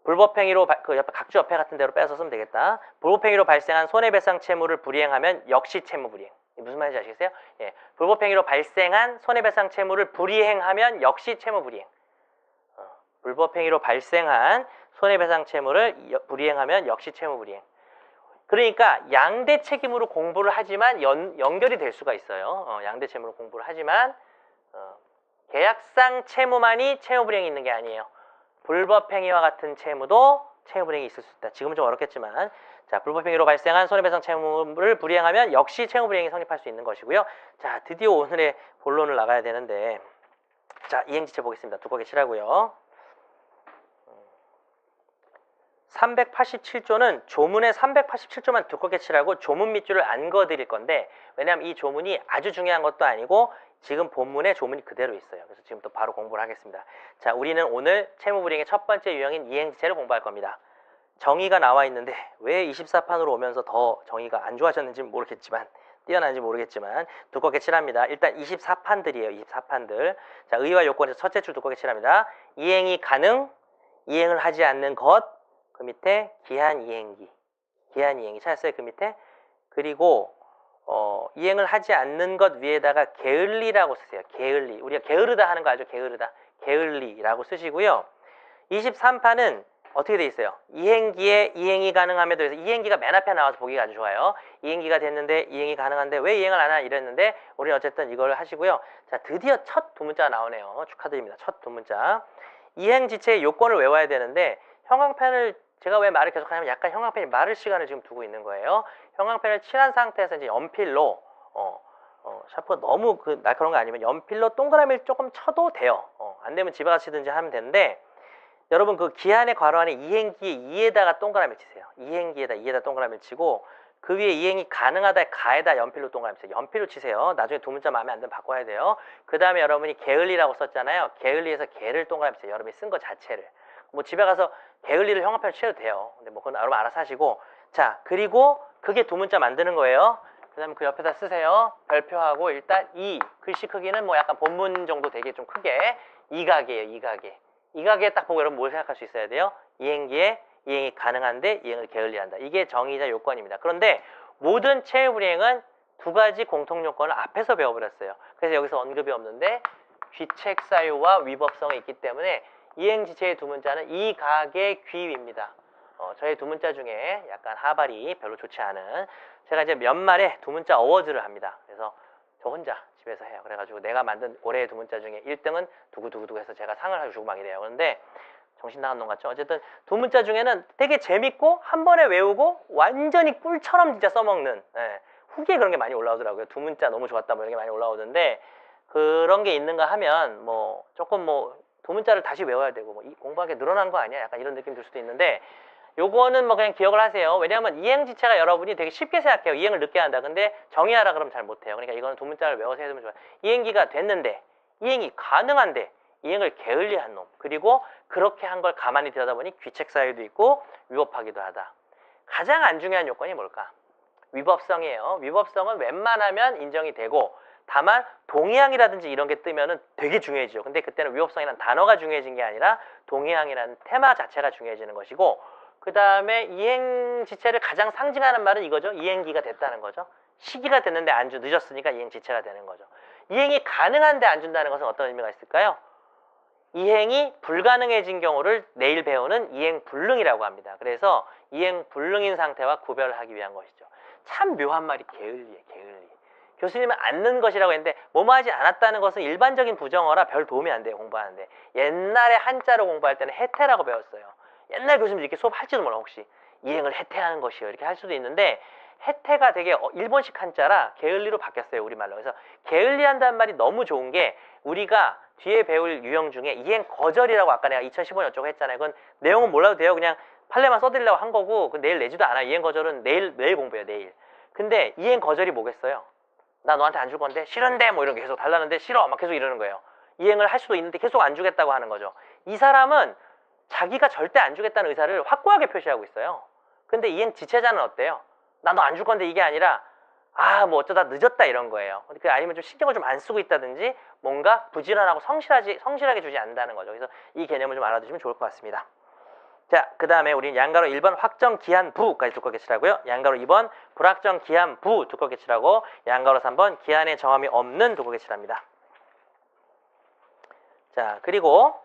불법행위로 그 옆에 각주 옆에 같은 데로 빼서 쓰면 되겠다. 불법행위로 발생한 손해배상 채무를 불이행하면 역시 채무불이행. 무슨 말인지 아시겠어요? 예, 불법행위로 발생한 손해배상 채무를 불이행하면 역시 채무불이행. 불법행위로 발생한 손해배상 채무를 불이행하면 역시 채무불이행. 그러니까 양대 책임으로 공부를 하지만 연결이 될 수가 있어요. 양대 책임으로 공부를 하지만 계약상 채무만이 채무불이행이 있는 게 아니에요. 불법행위와 같은 채무도 채무불이행이 있을 수 있다. 지금은 좀 어렵겠지만 자, 불법행위로 발생한 손해배상 채무를 불이행하면 역시 채무불이행이 성립할 수 있는 것이고요. 자, 드디어 오늘의 본론을 나가야 되는데 자, 이행지체 보겠습니다. 두껍게 칠하고요. 387조는 조문의 387조만 두껍게 칠하고 조문 밑줄을 안 그어드릴 건데 왜냐하면 이 조문이 아주 중요한 것도 아니고 지금 본문에 조문이 그대로 있어요. 그래서 지금 또 바로 공부를 하겠습니다. 자, 우리는 오늘 채무불이행의 첫 번째 유형인 이행지체를 공부할 겁니다. 정의가 나와 있는데 왜 24판으로 오면서 더 정의가 안 좋아졌는지 모르겠지만 뛰어난지 모르겠지만 두껍게 칠합니다. 일단 24판들이에요. 24판들. 자, 의의와 요건에서 첫째 줄 두껍게 칠합니다. 이행이 가능, 이행을 하지 않는 것, 그 밑에 기한 이행기, 기한 이행기 찾았어요. 그 밑에. 그리고 이행을 하지 않는 것 위에다가 게을리라고 쓰세요. 게을리. 우리가 게으르다 하는 거 알죠? 게으르다. 게을리라고 쓰시고요. 23판은 어떻게 돼 있어요? 이행기에 이행이 가능함에도 해서 이행기가 맨 앞에 나와서 보기가 아주 좋아요. 이행기가 됐는데 이행이 가능한데 왜 이행을 안 하나 이랬는데 우리는 어쨌든 이걸 하시고요. 자, 드디어 첫 두 문자가 나오네요. 축하드립니다. 첫 두 문자. 이행 지체의 요건을 외워야 되는데 형광펜을 제가 왜 말을 계속 하냐면 약간 형광펜이 마를 시간을 지금 두고 있는 거예요. 형광펜을 칠한 상태에서 이제 연필로 샤프가 너무 그 날카로운 거 아니면 연필로 동그라미를 조금 쳐도 돼요. 안 되면 집에 가서 치든지 하면 되는데 여러분 그 기한의 괄호 안에 이행기에 2에다가 동그라미 치세요. 이행기에다 2에다 동그라미 치고 그 위에 이행이 가능하다 가에다 연필로 동그라미 치세요. 연필로 치세요. 나중에 두 문자 마음에 안 들면 바꿔야 돼요. 그 다음에 여러분이 게을리라고 썼잖아요. 게을리에서 게를 동그라미 치세요. 여러분이 쓴 거 자체를. 뭐 집에 가서 게을리를 형광펜으로 칠해도 돼요. 근데 뭐 그건 여러분 알아서 하시고. 자, 그리고 그게 두 문자 만드는 거예요. 그 다음에 그 옆에다 쓰세요. 별표하고 일단 이 글씨 크기는 뭐 약간 본문 정도 되게 좀 크게 이각이에요. 이각에. 이각에 딱 보고 여러분 뭘 생각할 수 있어야 돼요? 이행기에 이행이 가능한데 이행을 게을리한다. 이게 정의자 요건입니다. 그런데 모든 체외불이행은 두 가지 공통 요건을 앞에서 배워버렸어요. 그래서 여기서 언급이 없는데 귀책 사유와 위법성이 있기 때문에 이행지체의 두 문자는 이각의 귀입니다. 저희 두 문자 중에 약간 하발이 별로 좋지 않은 제가 이제 연말에 두 문자 어워즈를 합니다. 그래서 저 혼자 집에서 해요. 그래가지고 내가 만든 올해의 두 문자 중에 1등은 두구두구두구 해서 제가 상을 주고 막 이래요. 그런데 정신 나간 놈 같죠? 어쨌든 두 문자 중에는 되게 재밌고 한 번에 외우고 완전히 꿀처럼 진짜 써먹는 후기에 그런 게 많이 올라오더라고요. 두 문자 너무 좋았다 뭐 이런 게 많이 올라오던데 그런 게 있는가 하면 뭐 조금 뭐 두 문자를 다시 외워야 되고 뭐 공부하기 늘어난 거 아니야? 약간 이런 느낌 들 수도 있는데 요거는 뭐 그냥 기억을 하세요. 왜냐하면 이행지체가 여러분이 되게 쉽게 생각해요. 이행을 늦게 한다. 근데 정의하라 그러면 잘 못해요. 그러니까 이거는 두 문자를 외워서 해야 되면 좋아요. 이행기가 됐는데 이행이 가능한데 이행을 게을리한 놈. 그리고 그렇게 한 걸 가만히 들여다보니 귀책 사유도 있고 위법하기도 하다. 가장 안 중요한 요건이 뭘까? 위법성이에요. 위법성은 웬만하면 인정이 되고 다만 동의항이라든지 이런 게 뜨면은 되게 중요해지죠. 근데 그때는 위법성이라는 단어가 중요해진 게 아니라 동의항이라는 테마 자체가 중요해지는 것이고 그 다음에 이행지체를 가장 상징하는 말은 이거죠. 이행기가 됐다는 거죠. 시기가 됐는데 안 주, 늦었으니까 이행지체가 되는 거죠. 이행이 가능한데 안 준다는 것은 어떤 의미가 있을까요? 이행이 불가능해진 경우를 내일 배우는 이행불능이라고 합니다. 그래서 이행불능인 상태와 구별을 하기 위한 것이죠. 참 묘한 말이 게을리예요. 게을리. 교수님은 않는 것이라고 했는데 뭐뭐 하지 않았다는 것은 일반적인 부정어라 별 도움이 안 돼요. 공부하는데. 옛날에 한자로 공부할 때는 해태라고 배웠어요. 옛날 교수님들 이렇게 수업 할지도 몰라. 혹시 이행을 해태하는 것이요 이렇게 할 수도 있는데 해태가 되게 일본식 한자라 게을리로 바뀌었어요. 우리말로. 그래서 게을리한다는 말이 너무 좋은 게 우리가 뒤에 배울 유형 중에 이행 거절이라고 아까 내가 2015년 어쩌고 했잖아요. 그건 내용은 몰라도 돼요. 그냥 판례만 써드리려고 한 거고 그 내일 내지도 않아. 이행 거절은 내일 공부해요. 내일. 근데 이행 거절이 뭐겠어요? 나 너한테 안 줄 건데 싫은데 뭐 이런 게 계속 달라는데 싫어 막 계속 이러는 거예요. 이행을 할 수도 있는데 계속 안 주겠다고 하는 거죠. 이 사람은 자기가 절대 안 주겠다는 의사를 확고하게 표시하고 있어요. 근데 이행 지체자는 어때요? 나 너 안 줄 건데 이게 아니라 뭐 어쩌다 늦었다 이런 거예요. 아니면 좀 신경을 좀 안 쓰고 있다든지 뭔가 부지런하고 성실하게 주지 않는다는 거죠. 그래서 이 개념을 좀 알아두시면 좋을 것 같습니다. 자, 그 다음에 우리는 양가로 1번 확정 기한 부까지 두껍게 칠하고요. 양가로 2번 불확정 기한 부 두껍게 칠하고 양가로 3번 기한의 정함이 없는 두껍게 칠합니다. 자, 그리고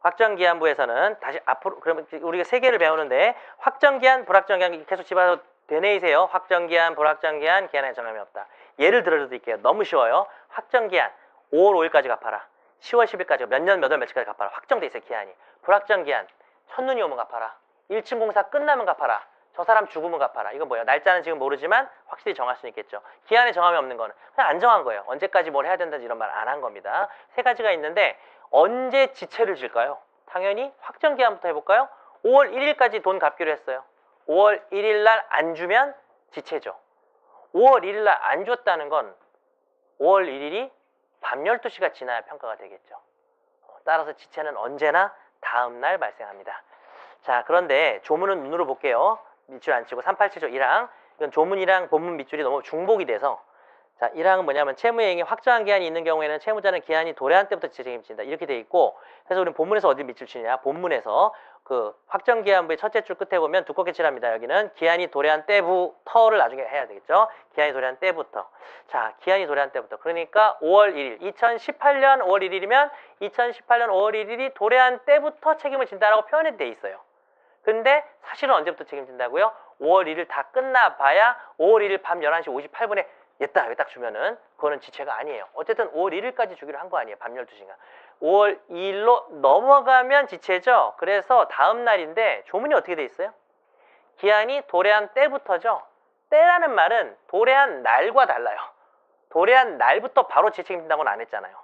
확정기한부에서는 다시 앞으로 그러면 우리가 세 개를 배우는데 확정기한, 불확정기한 계속 집어서 되뇌이세요. 확정기한, 불확정기한, 기한의 정함이 없다. 예를 들어드릴게요. 너무 쉬워요. 확정기한 5월 5일까지 갚아라. 10월 10일까지 몇 년 몇 월 며칠까지 갚아라. 확정돼 있어요. 기한이. 불확정기한 첫눈이 오면 갚아라. 1층 공사 끝나면 갚아라. 저 사람 죽으면 갚아라. 이거 뭐예요? 날짜는 지금 모르지만 확실히 정할 수는 있겠죠. 기한의 정함이 없는 거는 그냥 안 정한 거예요. 언제까지 뭘 해야 된다든지 이런 말 안 한 겁니다. 세 가지가 있는데 언제 지체를 질까요? 당연히 확정기한부터 해볼까요? 5월 1일까지 돈 갚기로 했어요. 5월 1일 날 안 주면 지체죠. 5월 1일 날 안 줬다는 건 5월 1일이 밤 12시가 지나야 평가가 되겠죠. 따라서 지체는 언제나 다음 날 발생합니다. 자, 그런데 조문은 눈으로 볼게요. 밑줄 안 치고 3879 1항. 이건 조문이랑 본문 밑줄이 너무 중복이 돼서 자, 1항은 뭐냐면 채무이행이 확정한 기한이 있는 경우에는 채무자는 기한이 도래한 때부터 지체 책임을 진다. 이렇게 돼 있고, 그래서 우리는 본문에서 어디 밑줄 치냐? 본문에서 그 확정 기한부의 첫째 줄 끝에 보면 두껍게 칠합니다. 여기는 기한이 도래한 때부터를 나중에 해야 되겠죠? 기한이 도래한 때부터. 자, 기한이 도래한 때부터. 그러니까 5월 1일, 2018년 5월 1일이면 2018년 5월 1일이 도래한 때부터 책임을 진다라고 표현이 돼 있어요. 근데 사실은 언제부터 책임진다고요? 5월 1일 다 끝나봐야 5월 1일 밤 11시 58분에 얘다 여기 딱 주면은 그거는 지체가 아니에요. 어쨌든 5월 1일까지 주기로 한 거 아니에요. 밤 12시간. 5월 2일로 넘어가면 지체죠. 그래서 다음 날인데 조문이 어떻게 돼 있어요? 기한이 도래한 때부터죠. 때라는 말은 도래한 날과 달라요. 도래한 날부터 바로 지체 책임진다고는 안 했잖아요.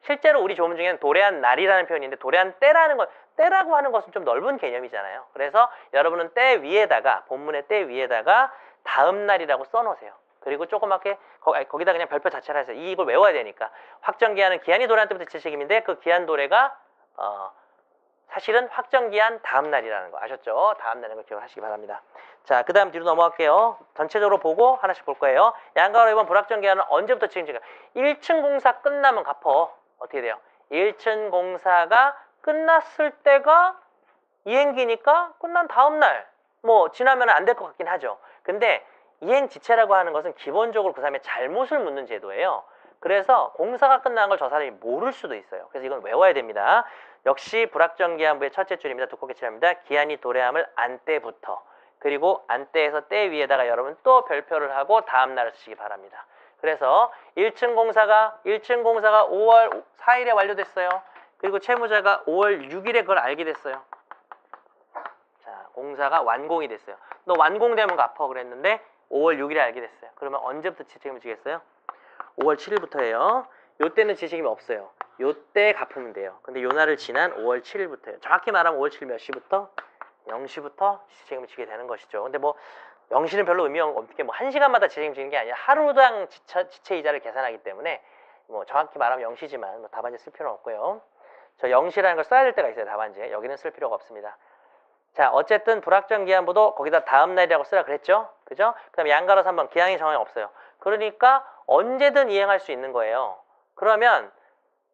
실제로 우리 조문 중에는 도래한 날이라는 표현인데 도래한 때라는 건 때라고 하는 것은 좀 넓은 개념이잖아요. 그래서 여러분은 때 위에다가 본문의 때 위에다가 다음 날이라고 써놓으세요. 그리고 조그맣게 거기다 그냥 별표 자체를 하세요. 이걸 외워야 되니까. 확정기한은 기한이 도래한 때부터 지체 책임인데 그 기한 도래가 사실은 확정기한 다음 날이라는 거 아셨죠? 다음 날인 걸 기억하시기 바랍니다. 자, 그 다음 뒤로 넘어갈게요. 전체적으로 보고 하나씩 볼 거예요. 양가로 이번 불확정기한은 언제부터 책임질까? 1층 공사 끝나면 갚어. 어떻게 돼요? 1층 공사가 끝났을 때가 이행기니까 끝난 다음 날. 뭐 지나면 안 될 것 같긴 하죠. 근데 이행지체라고 하는 것은 기본적으로 그 사람의 잘못을 묻는 제도예요. 그래서 공사가 끝난 걸 저 사람이 모를 수도 있어요. 그래서 이건 외워야 됩니다. 역시 불확정기한부의 첫째 줄입니다. 두껍게 칠합니다. 기한이 도래함을 안 때부터. 그리고 안 때에서 때 위에다가 여러분 또 별표를 하고 다음 날을 쓰시기 바랍니다. 그래서 1층 공사가 5월 4일에 완료됐어요. 그리고 채무자가 5월 6일에 그걸 알게 됐어요. 자, 공사가 완공이 됐어요. 너 완공되면 갚어 그랬는데 5월 6일에 알게 됐어요. 그러면 언제부터 지책임을 지겠어요? 5월 7일부터예요. 요때는 지책임이 없어요. 요때 갚으면 돼요. 근데 요 날을 지난 5월 7일부터예요. 정확히 말하면 5월 7일 몇 시부터? 0시부터 지책임을 지게 되는 것이죠. 근데 뭐 0시는 별로 의미 없게 뭐 1시간마다 지책임 지는 게 아니라 하루당 지체 이자를 계산하기 때문에 뭐 정확히 말하면 0시지만 뭐 답안지에 쓸 필요는 없고요. 저 0시라는 걸 써야 될 때가 있어요. 답안지에. 여기는 쓸 필요가 없습니다. 자, 어쨌든 불확정기한부도 거기다 다음 날이라고 쓰라 그랬죠? 그죠? 그 다음에 양가로 3번 기한이 정황이 없어요. 그러니까 언제든 이행할 수 있는 거예요. 그러면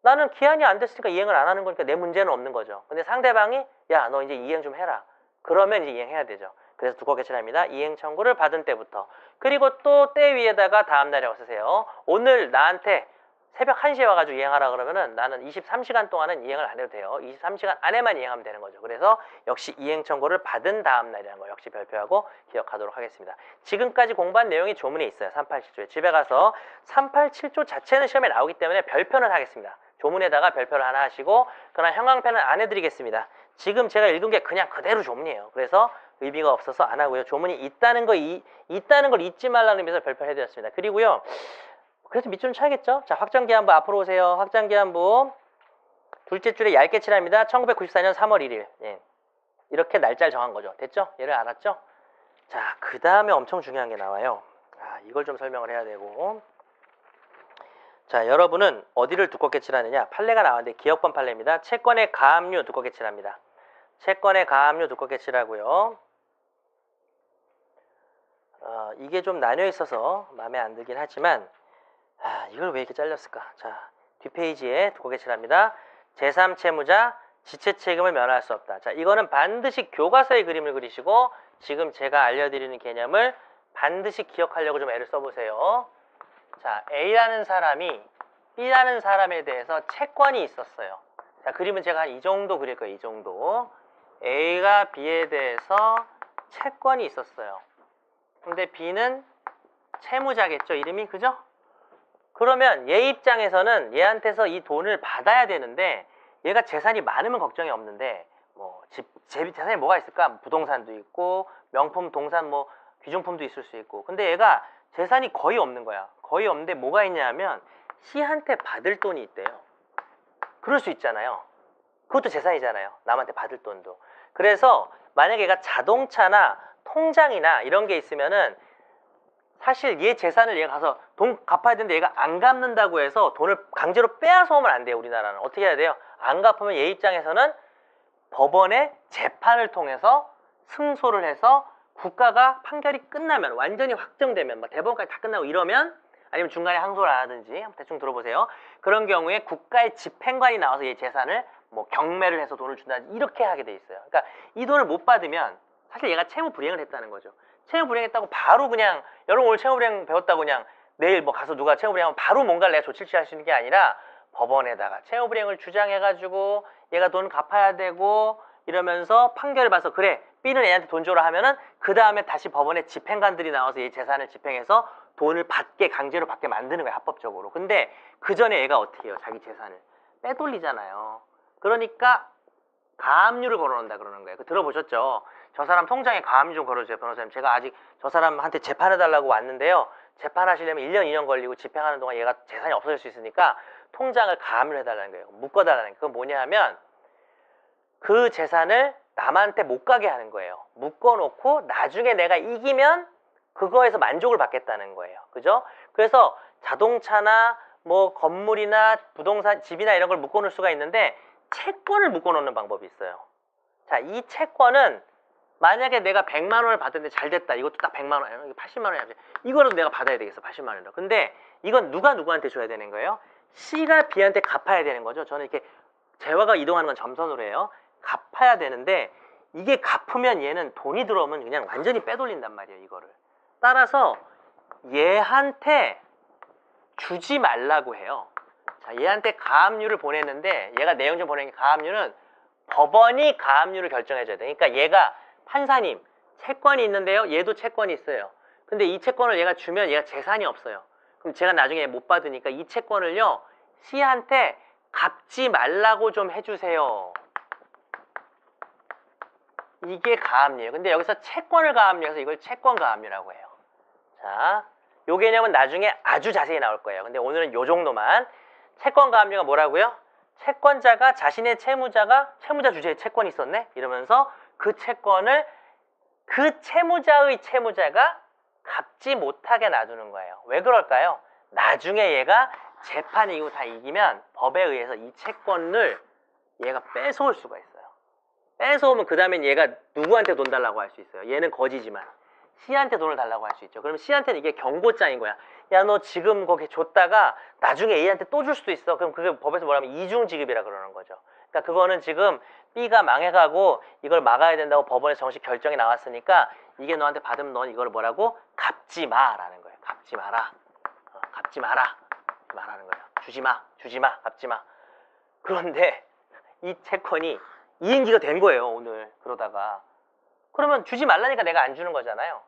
나는 기한이 안 됐으니까 이행을 안 하는 거니까 내 문제는 없는 거죠. 근데 상대방이 야, 너 이제 이행 좀 해라. 그러면 이제 이행해야 되죠. 그래서 두껍게 칠합니다. 이행 청구를 받은 때부터. 그리고 또 때 위에다가 다음 날이라고 쓰세요. 오늘 나한테 새벽 1시에 와가지고 이행하라 그러면은 나는 23시간 동안은 이행을 안 해도 돼요. 23시간 안에만 이행하면 되는 거죠. 그래서 역시 이행 청구를 받은 다음 날이라는 거 역시 별표하고 기억하도록 하겠습니다. 지금까지 공부한 내용이 조문에 있어요. 387조에. 집에 가서 387조 자체는 시험에 나오기 때문에 별표는 하겠습니다. 조문에다가 별표를 하나 하시고 그러나 형광펜은 안 해드리겠습니다. 지금 제가 읽은 게 그냥 그대로 조문이에요. 그래서 의미가 없어서 안 하고요. 조문이 있다는 걸 잊지 말라는 의미에서 별표를 해드렸습니다. 그리고요. 그래서 밑줄은 쳐야겠죠? 자, 확정기한부 앞으로 오세요. 확정기한부 둘째 줄에 얇게 칠합니다. 1994년 3월 1일. 예. 이렇게 날짜를 정한 거죠. 됐죠? 얘를 알았죠? 자, 그 다음에 엄청 중요한 게 나와요. 이걸 좀 설명을 해야 되고. 자, 여러분은 어디를 두껍게 칠하느냐? 판례가 나왔는데 기억번 판례입니다. 채권의 가압류 두껍게 칠합니다. 채권의 가압류 두껍게 칠하고요. 이게 좀 나뉘어 있어서 마음에 안 들긴 하지만 이걸 왜 이렇게 잘렸을까? 자, 뒷페이지에 두껍게 칠합니다. 제3채무자 지체 책임을 면할 수 없다. 자, 이거는 반드시 교과서의 그림을 그리시고 지금 제가 알려드리는 개념을 반드시 기억하려고 좀 애를 써보세요. 자, A라는 사람이 B라는 사람에 대해서 채권이 있었어요. 자, 그림은 제가 한 이 정도 그릴 거예요. 이 정도. A가 B에 대해서 채권이 있었어요. 근데 B는 채무자겠죠. 이름이 그죠? 그러면 얘 입장에서는 얘한테서 이 돈을 받아야 되는데 얘가 재산이 많으면 걱정이 없는데 뭐 재산이 뭐가 있을까? 부동산도 있고 명품, 동산, 뭐 귀중품도 있을 수 있고 근데 얘가 재산이 거의 없는 거야. 거의 없는데 뭐가 있냐면 C한테 받을 돈이 있대요. 그럴 수 있잖아요. 그것도 재산이잖아요. 남한테 받을 돈도. 그래서 만약에 얘가 자동차나 통장이나 이런 게 있으면은 사실 얘 재산을 얘가 가서 돈 갚아야 되는데 얘가 안 갚는다고 해서 돈을 강제로 빼앗아 오면 안 돼요. 우리나라는. 어떻게 해야 돼요? 안 갚으면 얘 입장에서는 법원의 재판을 통해서 승소를 해서 국가가 판결이 끝나면 완전히 확정되면 막 대법원까지 다 끝나고 이러면 아니면 중간에 항소를 안 하든지 한번 대충 들어보세요. 그런 경우에 국가의 집행관이 나와서 얘 재산을 뭐 경매를 해서 돈을 준다 이렇게 하게 돼 있어요. 그러니까 이 돈을 못 받으면 사실 얘가 채무 불이행을 했다는 거죠. 채무 불이행했다고 바로 그냥 여러분 오늘 채무 불이행 배웠다고 그냥 내일 뭐 가서 누가 채무 불이행하면 바로 뭔가를 내가 조치를 취할 수 있는 게 아니라 법원에다가 채무 불이행을 주장해가지고 얘가 돈 갚아야 되고 이러면서 판결을 봐서 그래 B는 A한테 돈 줘라 하면은 그 다음에 다시 법원에 집행관들이 나와서 얘 재산을 집행해서 돈을 받게 강제로 받게 만드는 거예요. 합법적으로. 근데 그 전에 얘가 어떻게 해요? 자기 재산을 빼돌리잖아요. 그러니까 가압류를 걸어놓는다 그러는 거예요. 들어보셨죠? 저 사람 통장에 가압류 좀 걸어주세요, 변호사님. 제가 아직 저 사람한테 재판해달라고 왔는데요. 재판하시려면 1년, 2년 걸리고 집행하는 동안 얘가 재산이 없어질 수 있으니까 통장을 가압류 해달라는 거예요. 묶어달라는 거예요. 그건 뭐냐 하면 그 재산을 남한테 못 가게 하는 거예요. 묶어놓고 나중에 내가 이기면 그거에서 만족을 받겠다는 거예요. 그죠? 그래서 자동차나 뭐 건물이나 부동산, 집이나 이런 걸 묶어놓을 수가 있는데 채권을 묶어놓는 방법이 있어요. 자, 이 채권은 만약에 내가 100만 원을 받았는데 잘 됐다. 이것도 딱 100만 원, 80만 원이야. 이거라도 내가 받아야 되겠어. 80만 원이라도. 근데 이건 누가 누구한테 줘야 되는 거예요? C가 B한테 갚아야 되는 거죠. 저는 이렇게 재화가 이동하는 건 점선으로 해요. 갚아야 되는데 이게 갚으면 얘는 돈이 들어오면 그냥 완전히 빼돌린단 말이에요. 이거를. 따라서 얘한테 주지 말라고 해요. 자, 얘한테 가압류를 보냈는데 얘가 내용 좀 보낸 게 가압류는 법원이 가압류를 결정해줘야 돼. 그러니까 얘가 판사님 채권이 있는데요. 얘도 채권이 있어요. 근데 이 채권을 얘가 주면 얘가 재산이 없어요. 그럼 제가 나중에 못 받으니까 이 채권을요. C한테 갚지 말라고 좀 해주세요. 이게 가압류예요. 근데 여기서 채권을 가압류해서 이걸 채권 가압류라고 해요. 자, 요 개념은 나중에 아주 자세히 나올 거예요. 근데 오늘은 요 정도만. 채권 가압류가 뭐라고요? 채권자가 자신의 채무자 주체에 채권이 있었네? 이러면서 그 채권을 그 채무자의 채무자가 갚지 못하게 놔두는 거예요. 왜 그럴까요? 나중에 얘가 재판 이후 다 이기면 법에 의해서 이 채권을 얘가 뺏어올 수가 있어요. 뺏어오면 그 다음엔 얘가 누구한테 돈 달라고 할 수 있어요. 얘는 거지지만 C한테 돈을 달라고 할 수 있죠. 그럼 C한테는 이게 경고장인 거야. 야, 너 지금 거기 줬다가 나중에 A한테 또 줄 수도 있어. 그럼 그게 법에서 뭐라면 이중지급이라 그러는 거죠. 그러니까 그거는 지금 B가 망해가고 이걸 막아야 된다고 법원에서 정식 결정이 나왔으니까 이게 너한테 받으면 넌 이걸 뭐라고? 갚지 마라는 거예요. 갚지 마라. 갚지 마라. 말하는 거예요. 주지 마, 갚지 마. 그런데 이 채권이 이행기가 된 거예요, 오늘. 그러다가. 그러면 주지 말라니까 내가 안 주는 거잖아요.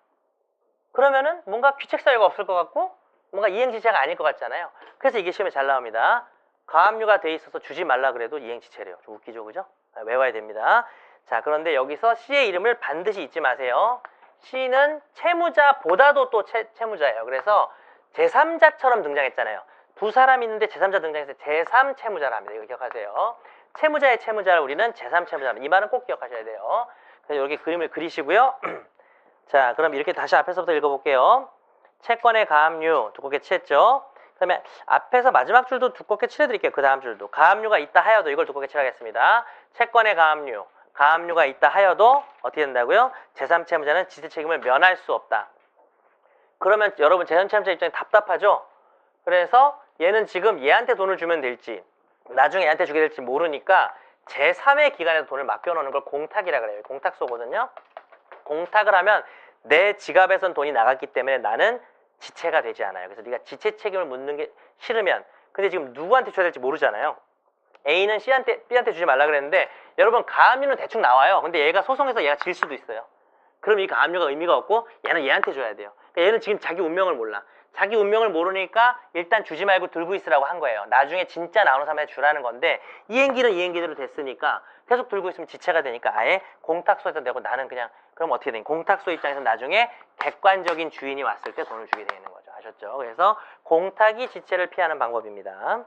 그러면은 뭔가 귀책 사유가 없을 것 같고 뭔가 이행지체가 아닐 것 같잖아요. 그래서 이게 시험에 잘 나옵니다. 가압류가 돼 있어서 주지 말라 그래도 이행지체래요. 좀 웃기죠, 그죠? 외워야 됩니다. 자, 그런데 여기서 C의 이름을 반드시 잊지 마세요. C는 채무자보다도 또 채무자예요. 그래서 제3자처럼 등장했잖아요. 두 사람이 있는데 제3자 등장해서 제3채무자라 합니다. 이거 기억하세요. 채무자의 채무자를 우리는 제3채무자입니다. 이 말은 꼭 기억하셔야 돼요. 그래서 이렇게 그림을 그리시고요. 자, 그럼 이렇게 다시 앞에서부터 읽어볼게요. 채권의 가압류 두껍게 칠했죠. 그 다음에 앞에서 마지막 줄도 두껍게 칠해드릴게요. 그 다음 줄도. 가압류가 있다 하여도 이걸 두껍게 칠하겠습니다. 채권의 가압류. 가압류가 있다 하여도 어떻게 된다고요? 제3채무자는 지세 책임을 면할 수 없다. 그러면 여러분 제3채무자 입장에 답답하죠? 그래서 얘는 지금 얘한테 돈을 주면 될지 나중에 얘한테 주게 될지 모르니까 제3의 기관에서 돈을 맡겨놓는 걸 공탁이라 그래요. 공탁소거든요. 공탁을 하면 내 지갑에선 돈이 나갔기 때문에 나는 지체가 되지 않아요. 그래서 네가 지체 책임을 묻는 게 싫으면 근데 지금 누구한테 줘야 될지 모르잖아요. A는 B한테 주지 말라 그랬는데 여러분 가압류는 대충 나와요. 근데 얘가 소송해서 얘가 질 수도 있어요. 그럼 이 가압류가 의미가 없고 얘는 얘한테 줘야 돼요. 그러니까 얘는 지금 자기 운명을 몰라. 자기 운명을 모르니까 일단 주지 말고 들고 있으라고 한 거예요. 나중에 진짜 나오는 사람한테 주라는 건데 이행기는 이행기대로 됐으니까 계속 들고 있으면 지체가 되니까 아예 공탁소에서 내고 나는 그냥 그럼 어떻게 되니? 공탁소 입장에서 나중에 객관적인 주인이 왔을 때 돈을 주게 되는 거죠. 아셨죠? 그래서 공탁이 지체를 피하는 방법입니다.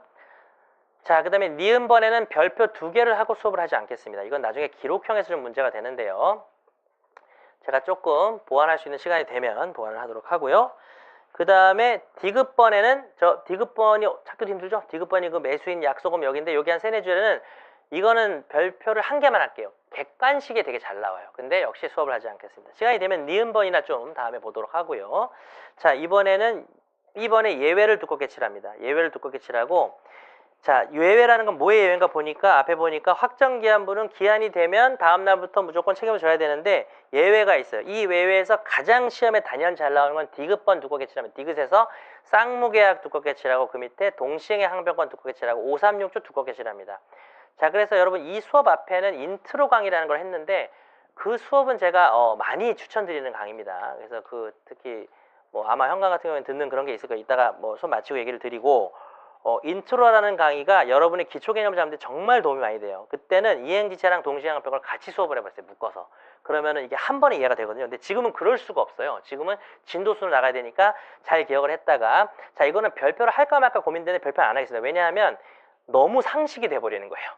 자, 그 다음에 니은번에는 별표 2개를 하고 수업을 하지 않겠습니다. 이건 나중에 기록형에서 좀 문제가 되는데요. 제가 조금 보완할 수 있는 시간이 되면 보완을 하도록 하고요. 그 다음에 디귿번에는 디귿번이 찾기도 힘들죠? 디귿번이 그 매수인 약소금 여기인데 여기 한 3-4줄에는 이거는 별표를 1개만 할게요. 객관식에 되게 잘 나와요. 근데 역시 수업을 하지 않겠습니다. 시간이 되면 니은번이나 좀 다음에 보도록 하고요. 자, 이번에는 B번에 예외를 두껍게 칠합니다. 예외를 두껍게 칠하고, 자, 예외라는 건 뭐의 예외인가 보니까 앞에 보니까 확정기한분은 기한이 되면 다음 날부터 무조건 책임을 져야 되는데 예외가 있어요. 이 예외에서 가장 시험에 단연 잘 나오는 건 디귿번 두껍게 칠하면 디귿에서 쌍무계약 두껍게 칠하고 그 밑에 동시행의 항변권 두껍게 칠하고 536조 두껍게 칠합니다. 자, 그래서 여러분 이 수업 앞에는 인트로 강의라는 걸 했는데 그 수업은 제가 많이 추천드리는 강의입니다. 그래서 그 특히 뭐 아마 현강 같은 경우에는 듣는 그런 게 있을 거예요. 이따가 뭐 수업 마치고 얘기를 드리고 인트로라는 강의가 여러분의 기초 개념을 잡는 데 정말 도움이 많이 돼요. 그때는 이행지체랑 동시행합병을 같이 수업을 해봤어요. 묶어서. 그러면은 이게 한 번에 이해가 되거든요. 근데 지금은 그럴 수가 없어요. 지금은 진도수로 나가야 되니까 잘 기억을 했다가 자, 이거는 별표를 할까 말까 고민되는데 별표를 안 하겠습니다. 왜냐하면 너무 상식이 돼버리는 거예요.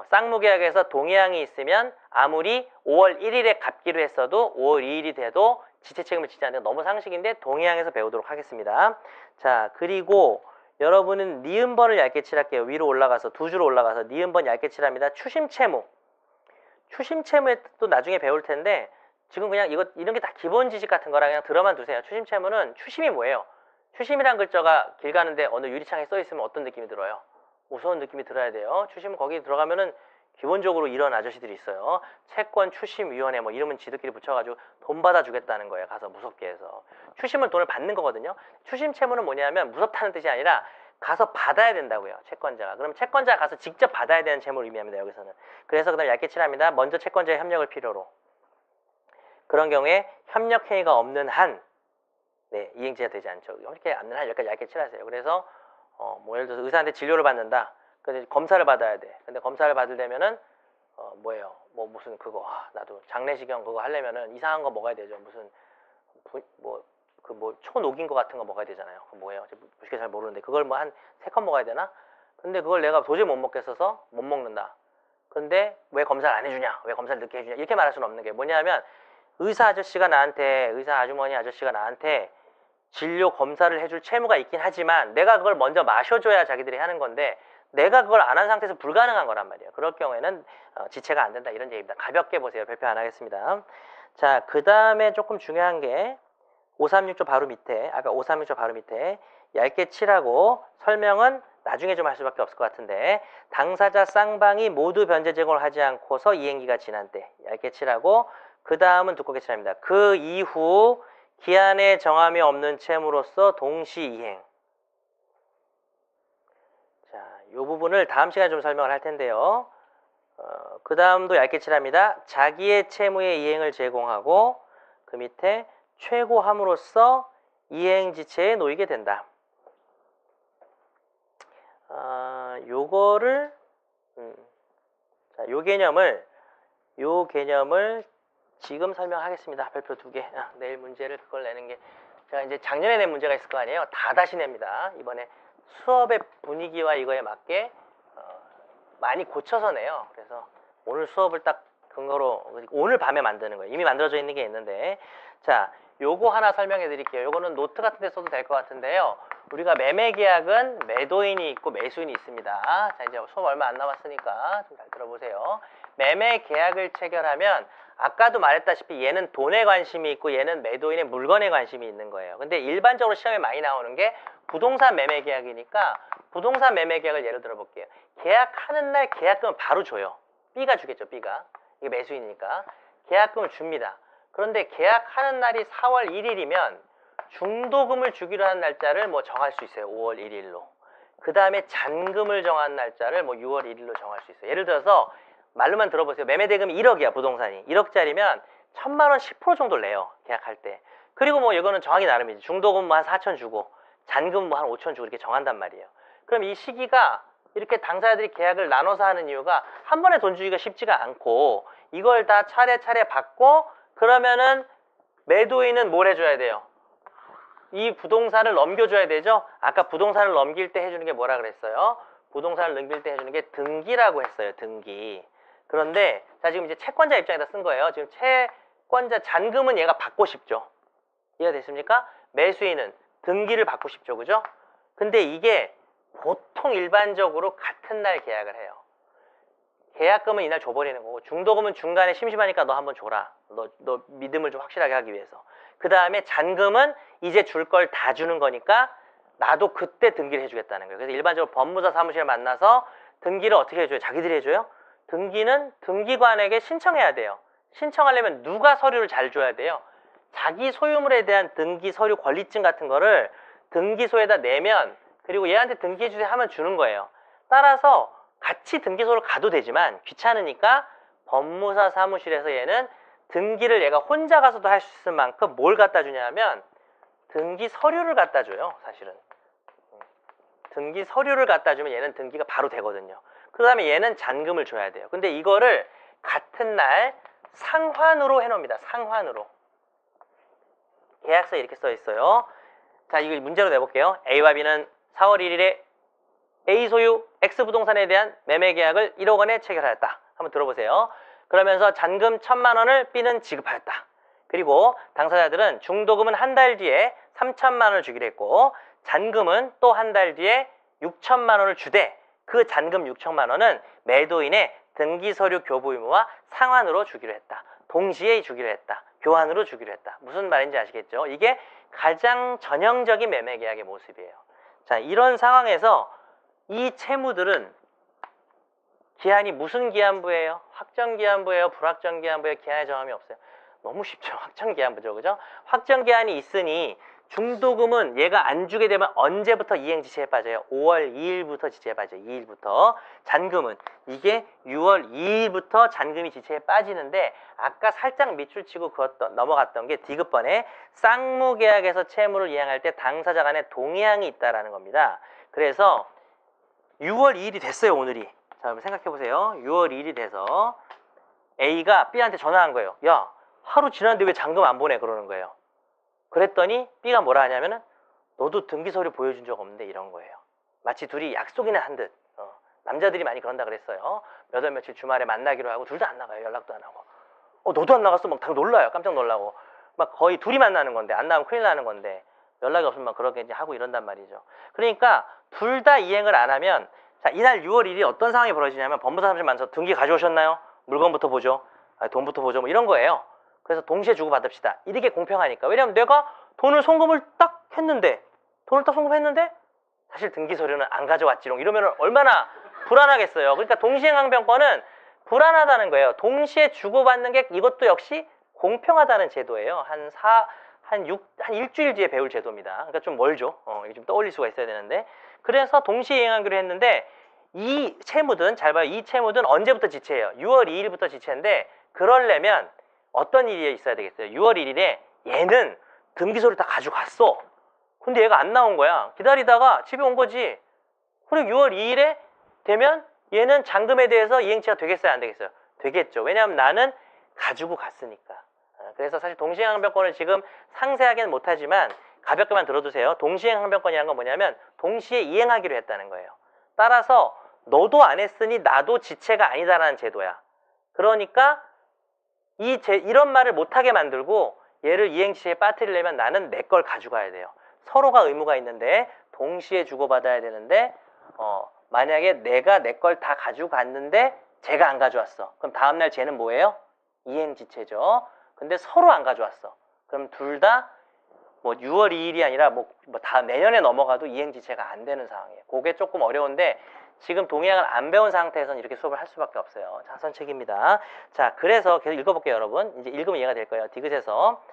쌍무계약에서 동해양이 있으면 아무리 5월 1일에 갚기로 했어도 5월 2일이 돼도 지체 책임을 지지 않는 너무 상식인데 동해양에서 배우도록 하겠습니다. 자, 그리고 여러분은 니은번을 얇게 칠할게요. 위로 올라가서 두 줄로 올라가서 니은번 얇게 칠합니다. 추심채무. 추심채무의 뜻도 나중에 배울 텐데 지금 그냥 이런 게 다 기본 지식 같은 거라 그냥 들어만 두세요. 추심채무는 추심이 뭐예요? 추심이란 글자가 길 가는데 어느 유리창에 써 있으면 어떤 느낌이 들어요? 무서운 느낌이 들어야 돼요. 추심은 거기 들어가면은 기본적으로 이런 아저씨들이 있어요. 채권 추심위원회 뭐 이름은 지들끼리 붙여가지고 돈 받아주겠다는 거예요. 가서 무섭게 해서. 추심은 돈을 받는 거거든요. 추심 채무는 뭐냐면 무섭다는 뜻이 아니라 가서 받아야 된다고요. 채권자가. 그럼 채권자가 가서 직접 받아야 되는 채무를 의미합니다. 여기서는. 그래서 그다음 얇게 칠합니다. 먼저 채권자의 협력을 필요로. 그런 경우에 협력행위가 없는 한 이행지가 되지 않죠. 이렇게 없는 한 여기까지 얇게 칠하세요. 그래서 뭐 예를 들어서 의사한테 진료를 받는다. 근데 검사를 받아야 돼. 근데 검사를 받으려면은 뭐예요? 뭐 무슨 그거 나도 장내시경 그거 하려면은 이상한 거 먹어야 되죠. 무슨 초 녹인 거 같은 거 먹어야 되잖아요. 그 뭐예요? 쉽게 잘 모르는데 그걸 뭐 한 3컵 먹어야 되나? 근데 그걸 내가 도저히 못 먹겠어서 못 먹는다. 근데 왜 검사를 안 해주냐? 왜 검사를 늦게 해주냐? 이렇게 말할 수는 없는 게 뭐냐면 의사 아주머니 아저씨가 나한테 진료 검사를 해줄 채무가 있긴 하지만 내가 그걸 먼저 마셔줘야 자기들이 하는 건데 내가 그걸 안 한 상태에서 불가능한 거란 말이에요. 그럴 경우에는 지체가 안 된다 이런 얘기입니다. 가볍게 보세요. 별표 안 하겠습니다. 자, 그 다음에 조금 중요한 게 536조 바로 밑에 아까 536조 바로 밑에 얇게 칠하고 설명은 나중에 좀 할 수밖에 없을 것 같은데 당사자 쌍방이 모두 변제 제공을 하지 않고서 이행기가 지난 때 얇게 칠하고 그 다음은 두껍게 칠합니다. 그 이후 기한에 정함이 없는 채무로서 동시 이행. 자, 이 부분을 다음 시간에 좀 설명을 할 텐데요. 그 다음도 얇게 칠합니다. 자기의 채무의 이행을 제공하고 그 밑에 최고함으로써 이행지체에 놓이게 된다. 요거를 자, 요 개념을 지금 설명하겠습니다. 별표 2개. 내일 문제를 그걸 내는 게 제가 이제 작년에 낸 문제가 있을 거 아니에요. 다 다시 냅니다. 이번에 수업의 분위기와 이거에 맞게 많이 고쳐서 내요. 그래서 오늘 수업을 딱 근거로 오늘 밤에 만드는 거예요. 이미 만들어져 있는 게 있는데 자, 요거 하나 설명해 드릴게요. 요거는 노트 같은 데 써도 될 것 같은데요. 우리가 매매 계약은 매도인이 있고 매수인이 있습니다. 자, 이제 수업 얼마 안 남았으니까 좀 잘 들어보세요. 매매 계약을 체결하면 아까도 말했다시피 얘는 돈에 관심이 있고 얘는 매도인의 물건에 관심이 있는 거예요. 근데 일반적으로 시험에 많이 나오는 게 부동산 매매 계약이니까 부동산 매매 계약을 예를 들어 볼게요. 계약하는 날 계약금을 바로 줘요. B가 주겠죠, B가. 이게 매수이니까. 계약금을 줍니다. 그런데 계약하는 날이 4월 1일이면 중도금을 주기로 한 날짜를 뭐 정할 수 있어요. 5월 1일로. 그 다음에 잔금을 정한 날짜를 뭐 6월 1일로 정할 수 있어요. 예를 들어서 말로만 들어보세요. 매매대금이 1억이야, 부동산이. 1억짜리면 1,000만 원 10% 정도를 내요. 계약할 때. 그리고 뭐 이거는 정하기 나름이지. 중도금 뭐 한 4천 주고 잔금 뭐 한 5천 주고 이렇게 정한단 말이에요. 그럼 이 시기가 이렇게 당사자들이 계약을 나눠서 하는 이유가 한 번에 돈 주기가 쉽지가 않고 이걸 다 차례차례 받고 그러면은 매도인은 뭘 해줘야 돼요? 이 부동산을 넘겨줘야 되죠? 아까 부동산을 넘길 때 해주는 게 뭐라 그랬어요? 부동산을 넘길 때 해주는 게 등기라고 했어요. 등기. 그런데 자 지금 이제 채권자 입장에다 쓴 거예요. 지금 채권자 잔금은 얘가 받고 싶죠. 이해가 됐습니까? 매수인은 등기를 받고 싶죠. 그죠? 근데 이게 보통 일반적으로 같은 날 계약을 해요. 계약금은 이날 줘버리는 거고 중도금은 중간에 심심하니까 너 한번 줘라. 너 믿음을 좀 확실하게 하기 위해서. 그 다음에 잔금은 이제 줄 걸 다 주는 거니까 나도 그때 등기를 해주겠다는 거예요. 그래서 일반적으로 법무사 사무실에 만나서 등기를 어떻게 해줘요? 자기들이 해줘요? 등기는 등기관에게 신청해야 돼요. 신청하려면 누가 서류를 잘 줘야 돼요? 자기 소유물에 대한 등기 서류 권리증 같은 거를 등기소에다 내면, 그리고 얘한테 등기해 주세요 하면 주는 거예요. 따라서 같이 등기소를 가도 되지만 귀찮으니까 법무사 사무실에서 얘는 등기를 얘가 혼자 가서도 할 수 있을 만큼 뭘 갖다 주냐면 등기 서류를 갖다 줘요. 사실은 등기 서류를 갖다 주면 얘는 등기가 바로 되거든요. 그 다음에 얘는 잔금을 줘야 돼요. 근데 이거를 같은 날 상환으로 해놓습니다. 상환으로. 계약서에 이렇게 써 있어요. 자, 이거 문제로 내볼게요. A와 B는 4월 1일에 A 소유 X 부동산에 대한 매매 계약을 1억 원에 체결하였다. 한번 들어보세요. 그러면서 잔금 1,000만 원을 B는 지급하였다. 그리고 당사자들은 중도금은 한 달 뒤에 3,000만 원을 주기로 했고 잔금은 또 한 달 뒤에 6,000만 원을 주되 그 잔금 6,000만 원은 매도인의 등기서류 교부 의무와 상환으로 주기로 했다. 동시에 주기로 했다. 교환으로 주기로 했다. 무슨 말인지 아시겠죠? 이게 가장 전형적인 매매계약의 모습이에요. 자, 이런 상황에서 이 채무들은 기한이 무슨 기한부예요? 확정기한부예요? 불확정기한부예요? 기한의 정함이 없어요. 너무 쉽죠. 확정기한부죠. 그죠? 확정기한이 있으니 중도금은 얘가 안 주게 되면 언제부터 이행지체에 빠져요? 5월 2일부터 지체에 빠져요. 2일부터. 잔금은 이게 6월 2일부터 잔금이 지체에 빠지는데 아까 살짝 밑줄 치고 넘어갔던 게 디귿번에 쌍무계약에서 채무를 이행할 때 당사자 간에 동의항이 있다라는 겁니다. 그래서 6월 2일이 됐어요. 오늘이. 자, 한번 생각해 보세요. 6월 2일이 돼서 A가 B한테 전화한 거예요. 야, 하루 지났는데 왜 잔금 안 보내? 그러는 거예요. 그랬더니 B가 뭐라 하냐면은 너도 등기서류 보여준 적 없는데 이런 거예요. 마치 둘이 약속이나 한 듯. 남자들이 많이 그런다 그랬어요. 몇 월 며칠 주말에 만나기로 하고 둘 다 안 나가요. 연락도 안 하고. 너도 안 나갔어? 막 다 놀라요. 깜짝 놀라고. 막 거의 둘이 만나는 건데 안 나가면 큰일 나는 건데 연락이 없으면 막 그렇게 이제 하고 이런단 말이죠. 그러니까 둘 다 이행을 안 하면 자, 이날 6월 1일이 어떤 상황이 벌어지냐면 법무사 사무실 만나서 등기 가져오셨나요? 물건부터 보죠. 돈부터 보죠. 뭐 이런 거예요. 그래서 동시에 주고받읍시다. 이게 공평하니까. 왜냐면 내가 돈을 송금을 딱 했는데 사실 등기 서류는 안 가져왔지롱. 이러면 얼마나 불안하겠어요. 그러니까 동시행항변권은 불안하다는 거예요. 동시에 주고받는 게 이것도 역시 공평하다는 제도예요. 한 일주일 뒤에 배울 제도입니다. 그러니까 좀 멀죠. 이게 좀 떠올릴 수가 있어야 되는데. 그래서 동시에 이행하기로 했는데 이 채무든 잘 봐요. 이 채무든 언제부터 지체해요? 6월 2일부터 지체인데 그러려면 어떤 일이 있어야 되겠어요? 6월 1일에 얘는 등기소를 다 가져갔어. 근데 얘가 안 나온 거야. 기다리다가 집에 온 거지. 그리고 6월 2일에 되면 얘는 잔금에 대해서 이행치가 되겠어요? 안 되겠어요? 되겠죠. 왜냐하면 나는 가지고 갔으니까. 그래서 사실 동시행항변권을 지금 상세하게는 못하지만 가볍게만 들어두세요. 동시행항변권이라는 건 뭐냐면 동시에 이행하기로 했다는 거예요. 따라서 너도 안 했으니 나도 지체가 아니다라는 제도야. 그러니까 이런 말을 못하게 만들고 얘를 이행지체에 빠뜨리려면 나는 내 걸 가져가야 돼요. 서로가 의무가 있는데 동시에 주고받아야 되는데 만약에 내가 내 걸 다 가지고 갔는데 쟤가 안 가져왔어. 그럼 다음날 쟤는 뭐예요? 이행지체죠. 근데 서로 안 가져왔어. 그럼 둘 다 뭐 6월 2일이 아니라 다 내년에 넘어가도 이행지체가 안 되는 상황이에요. 그게 조금 어려운데 지금 동의항을 안 배운 상태에서는 이렇게 수업을 할 수밖에 없어요. 자선책입니다. 자, 그래서 계속 읽어볼게요, 여러분. 이제 읽으면 이해가 될 거예요. 디귿에서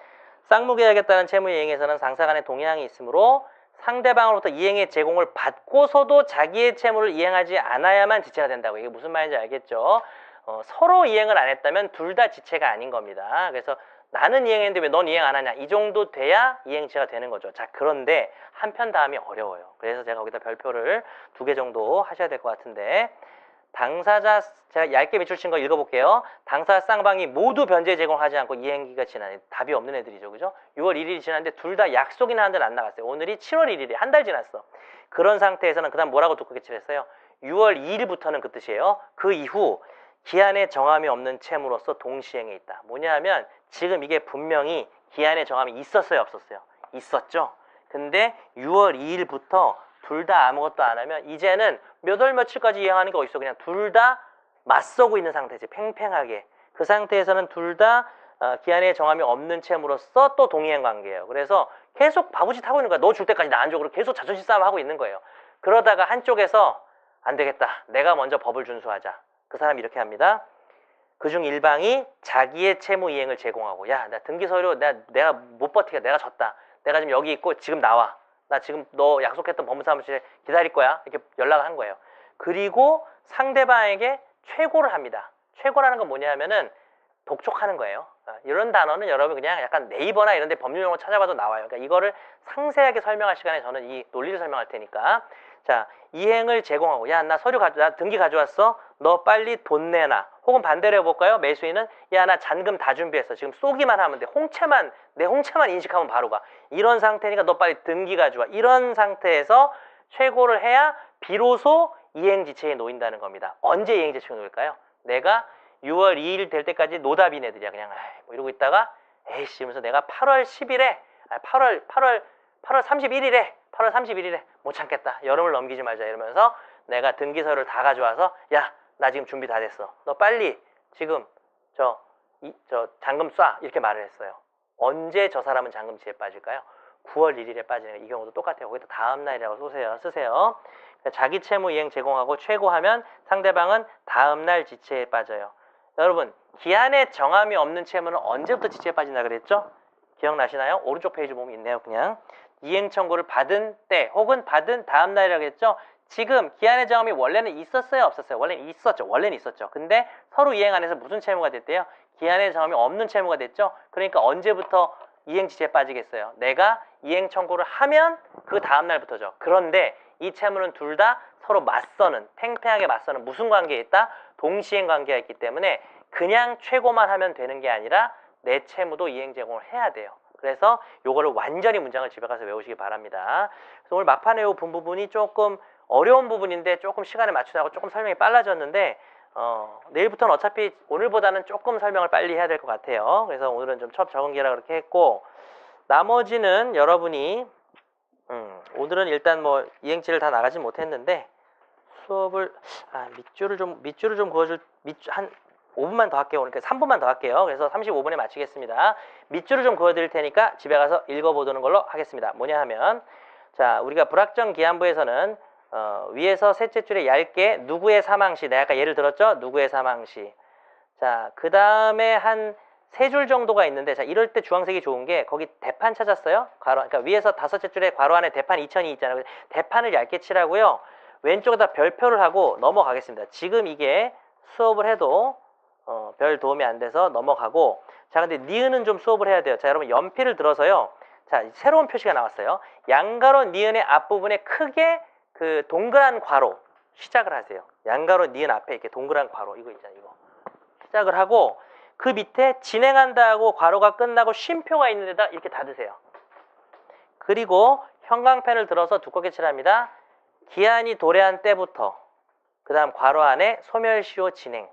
쌍무계약에 따른 채무 이행에서는 상사 간의 동의항이 있으므로 상대방으로부터 이행의 제공을 받고서도 자기의 채무를 이행하지 않아야만 지체가 된다고. 이게 무슨 말인지 알겠죠? 서로 이행을 안 했다면 둘 다 지체가 아닌 겁니다. 그래서 나는 이행했는데 왜 넌 이행 안 하냐? 이 정도 돼야 이행치가 되는 거죠. 자, 그런데 한편 다음이 어려워요. 그래서 제가 거기다 별표를 2개 정도 하셔야 될 것 같은데 당사자, 제가 얇게 밑줄 친 거 읽어볼게요. 당사자 쌍방이 모두 변제 제공하지 않고 이행기가 지난 답이 없는 애들이죠. 그죠? 6월 1일이 지났는데 둘 다 약속이나 한 달 안 나갔어요. 오늘이 7월 1일이 한 달 지났어. 그런 상태에서는 그 다음 뭐라고 독고 개칠했어요? 6월 2일부터는 그 뜻이에요. 그 이후 기한의 정함이 없는 채무로서 동시행해 있다. 뭐냐 하면 지금 이게 분명히 기한의 정함이 있었어요, 없었어요? 있었죠. 근데 6월 2일부터 둘 다 아무것도 안 하면 이제는 몇 월 며칠까지 이행하는 게 어딨어. 그냥 둘 다 맞서고 있는 상태지. 팽팽하게. 그 상태에서는 둘 다 기한의 정함이 없는 채무로서 또 동의행 관계예요. 그래서 계속 바보짓 하고 있는 거야. 너 줄 때까지 나 안 줘. 그리고 계속 자존심 싸움 하고 있는 거예요. 그러다가 한쪽에서 안 되겠다. 내가 먼저 법을 준수하자. 그 사람이 이렇게 합니다. 그중 일방이 자기의 채무 이행을 제공하고, 야, 나 등기서류 내가 못 버티게, 내가 졌다. 내가 지금 여기 있고 지금 나와. 나 지금 너 약속했던 법무사무실에 기다릴 거야. 이렇게 연락을 한 거예요. 그리고 상대방에게 최고를 합니다. 최고라는 건 뭐냐 하면은 독촉하는 거예요. 이런 단어는 여러분 그냥 약간 네이버나 이런 데 법률 용어 찾아봐도 나와요. 그러니까 이거를 상세하게 설명할 시간에 저는 이 논리를 설명할 테니까. 자, 이행을 제공하고, 야, 나 나 등기 가져왔어. 너 빨리 돈 내놔. 혹은 반대로 해볼까요? 매수인은, 야, 나 잔금 다 준비했어. 지금 쏘기만 하면 돼. 내 홍채만 인식하면 바로 가. 이런 상태니까 너 빨리 등기 가져와. 이런 상태에서 최고를 해야 비로소 이행지체에 놓인다는 겁니다. 언제 이행지체에 놓일까요? 내가 6월 2일 될 때까지 노답인 애들이야. 그냥 뭐 이러고 있다가 에이씨 이러면서 내가 8월 10일에 8월 31일에 8월 31일에 못 참겠다. 여름을 넘기지 말자 이러면서 내가 등기서를 다 가져와서, 야, 나 지금 준비 다 됐어. 너 빨리 지금 저 잔금 쏴. 이렇게 말을 했어요. 언제 저 사람은 잔금지에 빠질까요? 9월 1일에 빠지는 거예요. 이 경우도 똑같아요. 거기다 다음 날이라고 쓰세요. 자기 채무 이행 제공하고 최고하면 상대방은 다음 날 지체에 빠져요. 여러분, 기한에 정함이 없는 채무는 언제부터 지체에 빠진다 그랬죠? 기억나시나요? 오른쪽 페이지 보면 있네요. 그냥 이행 청구를 받은 때 혹은 받은 다음 날이라고 했죠? 지금 기한의 정함이 원래는 있었어요? 없었어요? 원래는 있었죠. 근데 서로 이행 안에서 무슨 채무가 됐대요? 기한의 정함이 없는 채무가 됐죠? 그러니까 언제부터 이행 지체에 빠지겠어요? 내가 이행 청구를 하면 그 다음 날부터죠. 그런데 이 채무는 둘 다 서로 팽팽하게 맞서는 무슨 관계에 있다? 동시행 관계가 있기 때문에 그냥 최고만 하면 되는 게 아니라 내 채무도 이행 제공을 해야 돼요. 그래서 요거를 완전히 문장을 집에 가서 외우시기 바랍니다. 그래서 오늘 막판에 요 본 부분이 조금 어려운 부분인데 조금 시간에 맞추다가 조금 설명이 빨라졌는데 내일부터는 어차피 오늘보다는 조금 설명을 빨리 해야 될 것 같아요. 그래서 오늘은 좀 첩 적응기라 그렇게 했고, 나머지는 여러분이 오늘은 일단 뭐 이행치를 다 나가진 못했는데 수업을 밑줄을 좀 그어줄 한 5분만 더 할게요. 그러니까 3분만 더 할게요. 그래서 35분에 마치겠습니다. 밑줄을 좀 그어드릴 테니까 집에 가서 읽어보도록 걸로 하겠습니다. 뭐냐 하면, 자, 우리가 불확정 기한부에서는 위에서 셋째 줄에 얇게 누구의 사망시, 내가 아까 예를 들었죠? 누구의 사망시. 자, 그 다음에 한 3줄 정도가 있는데, 자, 이럴 때 주황색이 좋은 게 거기 대판 찾았어요? 그러니까 위에서 5째 줄에 괄호 안에 대판 2002 있잖아요. 대판을 얇게 칠하고요. 왼쪽에다 별표를 하고 넘어가겠습니다. 지금 이게 수업을 해도 별 도움이 안 돼서 넘어가고, 자, 근데 니은은 좀 수업을 해야 돼요. 자, 여러분 연필을 들어서요. 자, 새로운 표시가 나왔어요. 양가로 니은의 앞부분에 크게 그 동그란 괄호 시작을 하세요. 양가로 니은 앞에 이렇게 동그란 괄호 이거 있잖아요. 이거 시작을 하고 그 밑에 진행한다 하고 괄호가 끝나고 쉼표가 있는 데다 이렇게 닫으세요. 그리고 형광펜을 들어서 두껍게 칠합니다. 기한이 도래한 때부터 그 다음 괄호 안에 소멸시효 진행.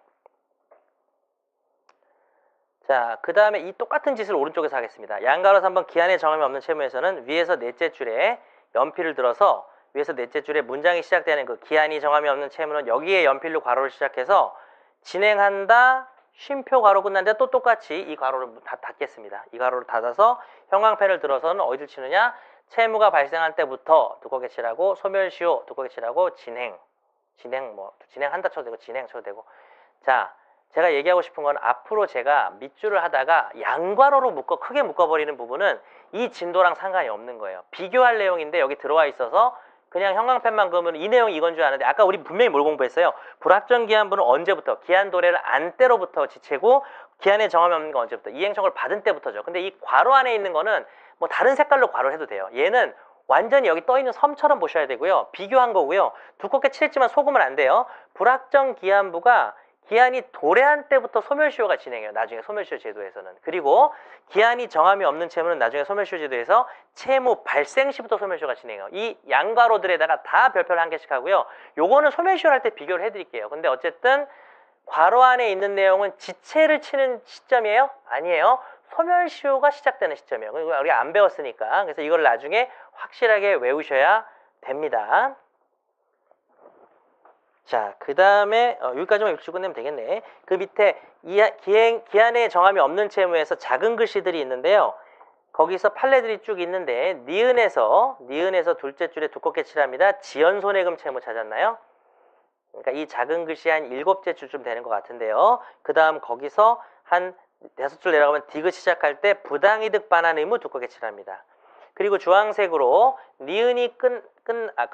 자, 그 다음에 이 똑같은 짓을 오른쪽에서 하겠습니다. 양가로서 한번 기한의 정함이 없는 채무에서는 위에서 넷째 줄에 연필을 들어서 위에서 넷째 줄에 문장이 시작되는 그 기한이 정함이 없는 채무는 여기에 연필로 괄호를 시작해서 진행한다, 쉼표 괄호 끝났는데 또 똑같이 이 괄호를 다 닫겠습니다. 이 괄호를 닫아서 형광펜을 들어서는 어디를 치느냐? 채무가 발생할 때부터 두껍게 칠하고 소멸시효 두껍게 칠하고 진행한다 쳐도 되고 진행 쳐도 되고. 자, 제가 얘기하고 싶은 건 앞으로 제가 밑줄을 하다가 양괄호로 크게 묶어버리는 부분은 이 진도랑 상관이 없는 거예요. 비교할 내용인데 여기 들어와 있어서 그냥 형광펜만 그으면 이 내용이 이건 줄 아는데, 아까 우리 분명히 뭘 공부했어요? 불확정 기한부는 언제부터? 기한 도래를 안 때로부터 지체고 기한의 정함이 없는 건 언제부터? 이행청구를 받은 때부터죠. 근데 이 괄호 안에 있는 거는 뭐 다른 색깔로 괄호를 해도 돼요. 얘는 완전히 여기 떠있는 섬처럼 보셔야 되고요. 비교한 거고요. 두껍게 칠했지만 속으면 안 돼요. 불확정 기한부가 기한이 도래한 때부터 소멸시효가 진행해요. 나중에 소멸시효 제도에서는. 그리고 기한이 정함이 없는 채무는 나중에 소멸시효 제도에서 채무 발생 시부터 소멸시효가 진행해요. 이 양괄호들에다가 다 별표를 한 개씩 하고요. 요거는 소멸시효를 할 때 비교를 해드릴게요. 근데 어쨌든 괄호 안에 있는 내용은 지체를 치는 시점이에요? 아니에요. 소멸시효가 시작되는 시점이에요. 우리가 안 배웠으니까. 그래서 이걸 나중에 확실하게 외우셔야 됩니다. 자, 그 다음에 여기까지만 읽고 끝내면 되겠네. 그 밑에 기한의 정함이 없는 채무에서 작은 글씨들이 있는데요. 거기서 판례들이 쭉 있는데 니은에서 둘째 줄에 두껍게 칠합니다. 지연손해금 채무 찾았나요? 그러니까 이 작은 글씨 한 7째 줄쯤 되는 것 같은데요. 그 다음 거기서 한 5줄 내려가면 디귿 시작할 때 부당이득 반환 의무 두껍게 칠합니다. 그리고 주황색으로 니은이 그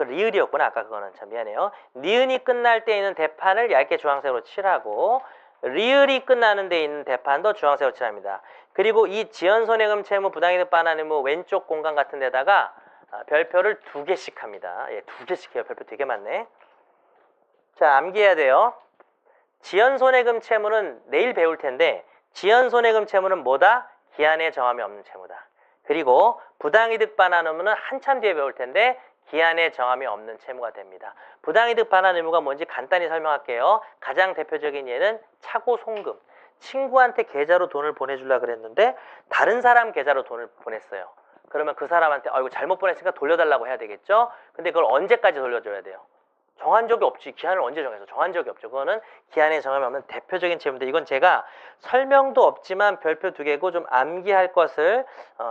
리을이었구나. 아까 그거는 참 미안해요. 니은이 끝날 때 있는 대판을 얇게 주황색으로 칠하고 리을이 끝나는 데 있는 대판도 주황색으로 칠합니다. 그리고 이 지연손해금 채무 부당이득 반환 의무 왼쪽 공간 같은 데다가 별표를 2개씩 합니다. 예, 2개씩 해요. 별표 되게 많네. 자, 암기해야 돼요. 지연손해금 채무는 내일 배울 텐데 지연손해금 채무는 뭐다? 기한에 정함이 없는 채무다. 그리고 부당이득 반환 의무는 한참 뒤에 배울 텐데 기한에 정함이 없는 채무가 됩니다. 부당이득 반환 의무가 뭔지 간단히 설명할게요. 가장 대표적인 예는 차고 송금. 친구한테 계좌로 돈을 보내주려고 그랬는데 다른 사람 계좌로 돈을 보냈어요. 그러면 그 사람한테 이거 잘못 보냈으니까 돌려달라고 해야 되겠죠? 근데 그걸 언제까지 돌려줘야 돼요? 정한 적이 없지. 기한을 언제 정해서 정한 적이 없죠. 그거는 기한에 정함이 없는 대표적인 채무인데 이건 제가 설명도 없지만 별표 2개고 좀 암기할 것을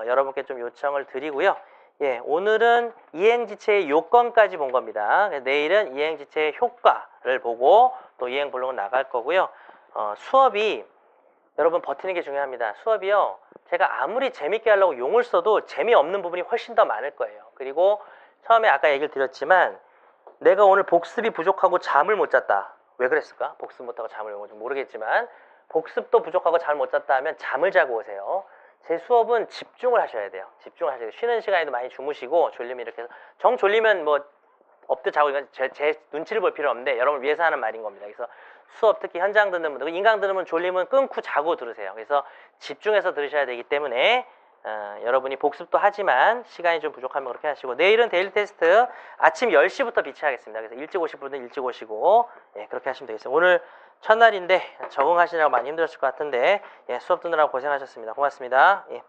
여러분께 좀 요청을 드리고요. 예, 오늘은 이행지체의 요건까지 본 겁니다. 내일은 이행지체의 효과를 보고 또 이행불능은 나갈 거고요. 수업이 여러분 버티는 게 중요합니다. 수업이요. 제가 아무리 재밌게 하려고 용을 써도 재미없는 부분이 훨씬 더 많을 거예요. 그리고 처음에 아까 얘기를 드렸지만 내가 오늘 복습이 부족하고 잠을 못 잤다. 왜 그랬을까? 복습 못하고 잠을 못 모르겠지만 복습도 부족하고 잠을 못 잤다 하면 잠을 자고 오세요. 제 수업은 집중을 하셔야 돼요. 집중을 하셔야 돼요. 쉬는 시간에도 많이 주무시고 졸리면 이렇게 해서 정 졸리면 뭐 엎드 자고 이건 제 눈치를 볼 필요 없는데 여러분을 위해서 하는 말인 겁니다. 그래서 수업 특히 현장 듣는 분들, 인강 들으면 졸리면 끊고 자고 들으세요. 그래서 집중해서 들으셔야 되기 때문에 여러분이 복습도 하지만 시간이 좀 부족하면 그렇게 하시고 내일은 데일리 테스트 아침 10시부터 비치하겠습니다. 그래서 일찍 오실 분은 일찍 오시고 예, 그렇게 하시면 되겠어요. 오늘 첫날인데 적응하시느라고 많이 힘들었을 것 같은데 예, 수업 듣느라고 고생하셨습니다. 고맙습니다. 예.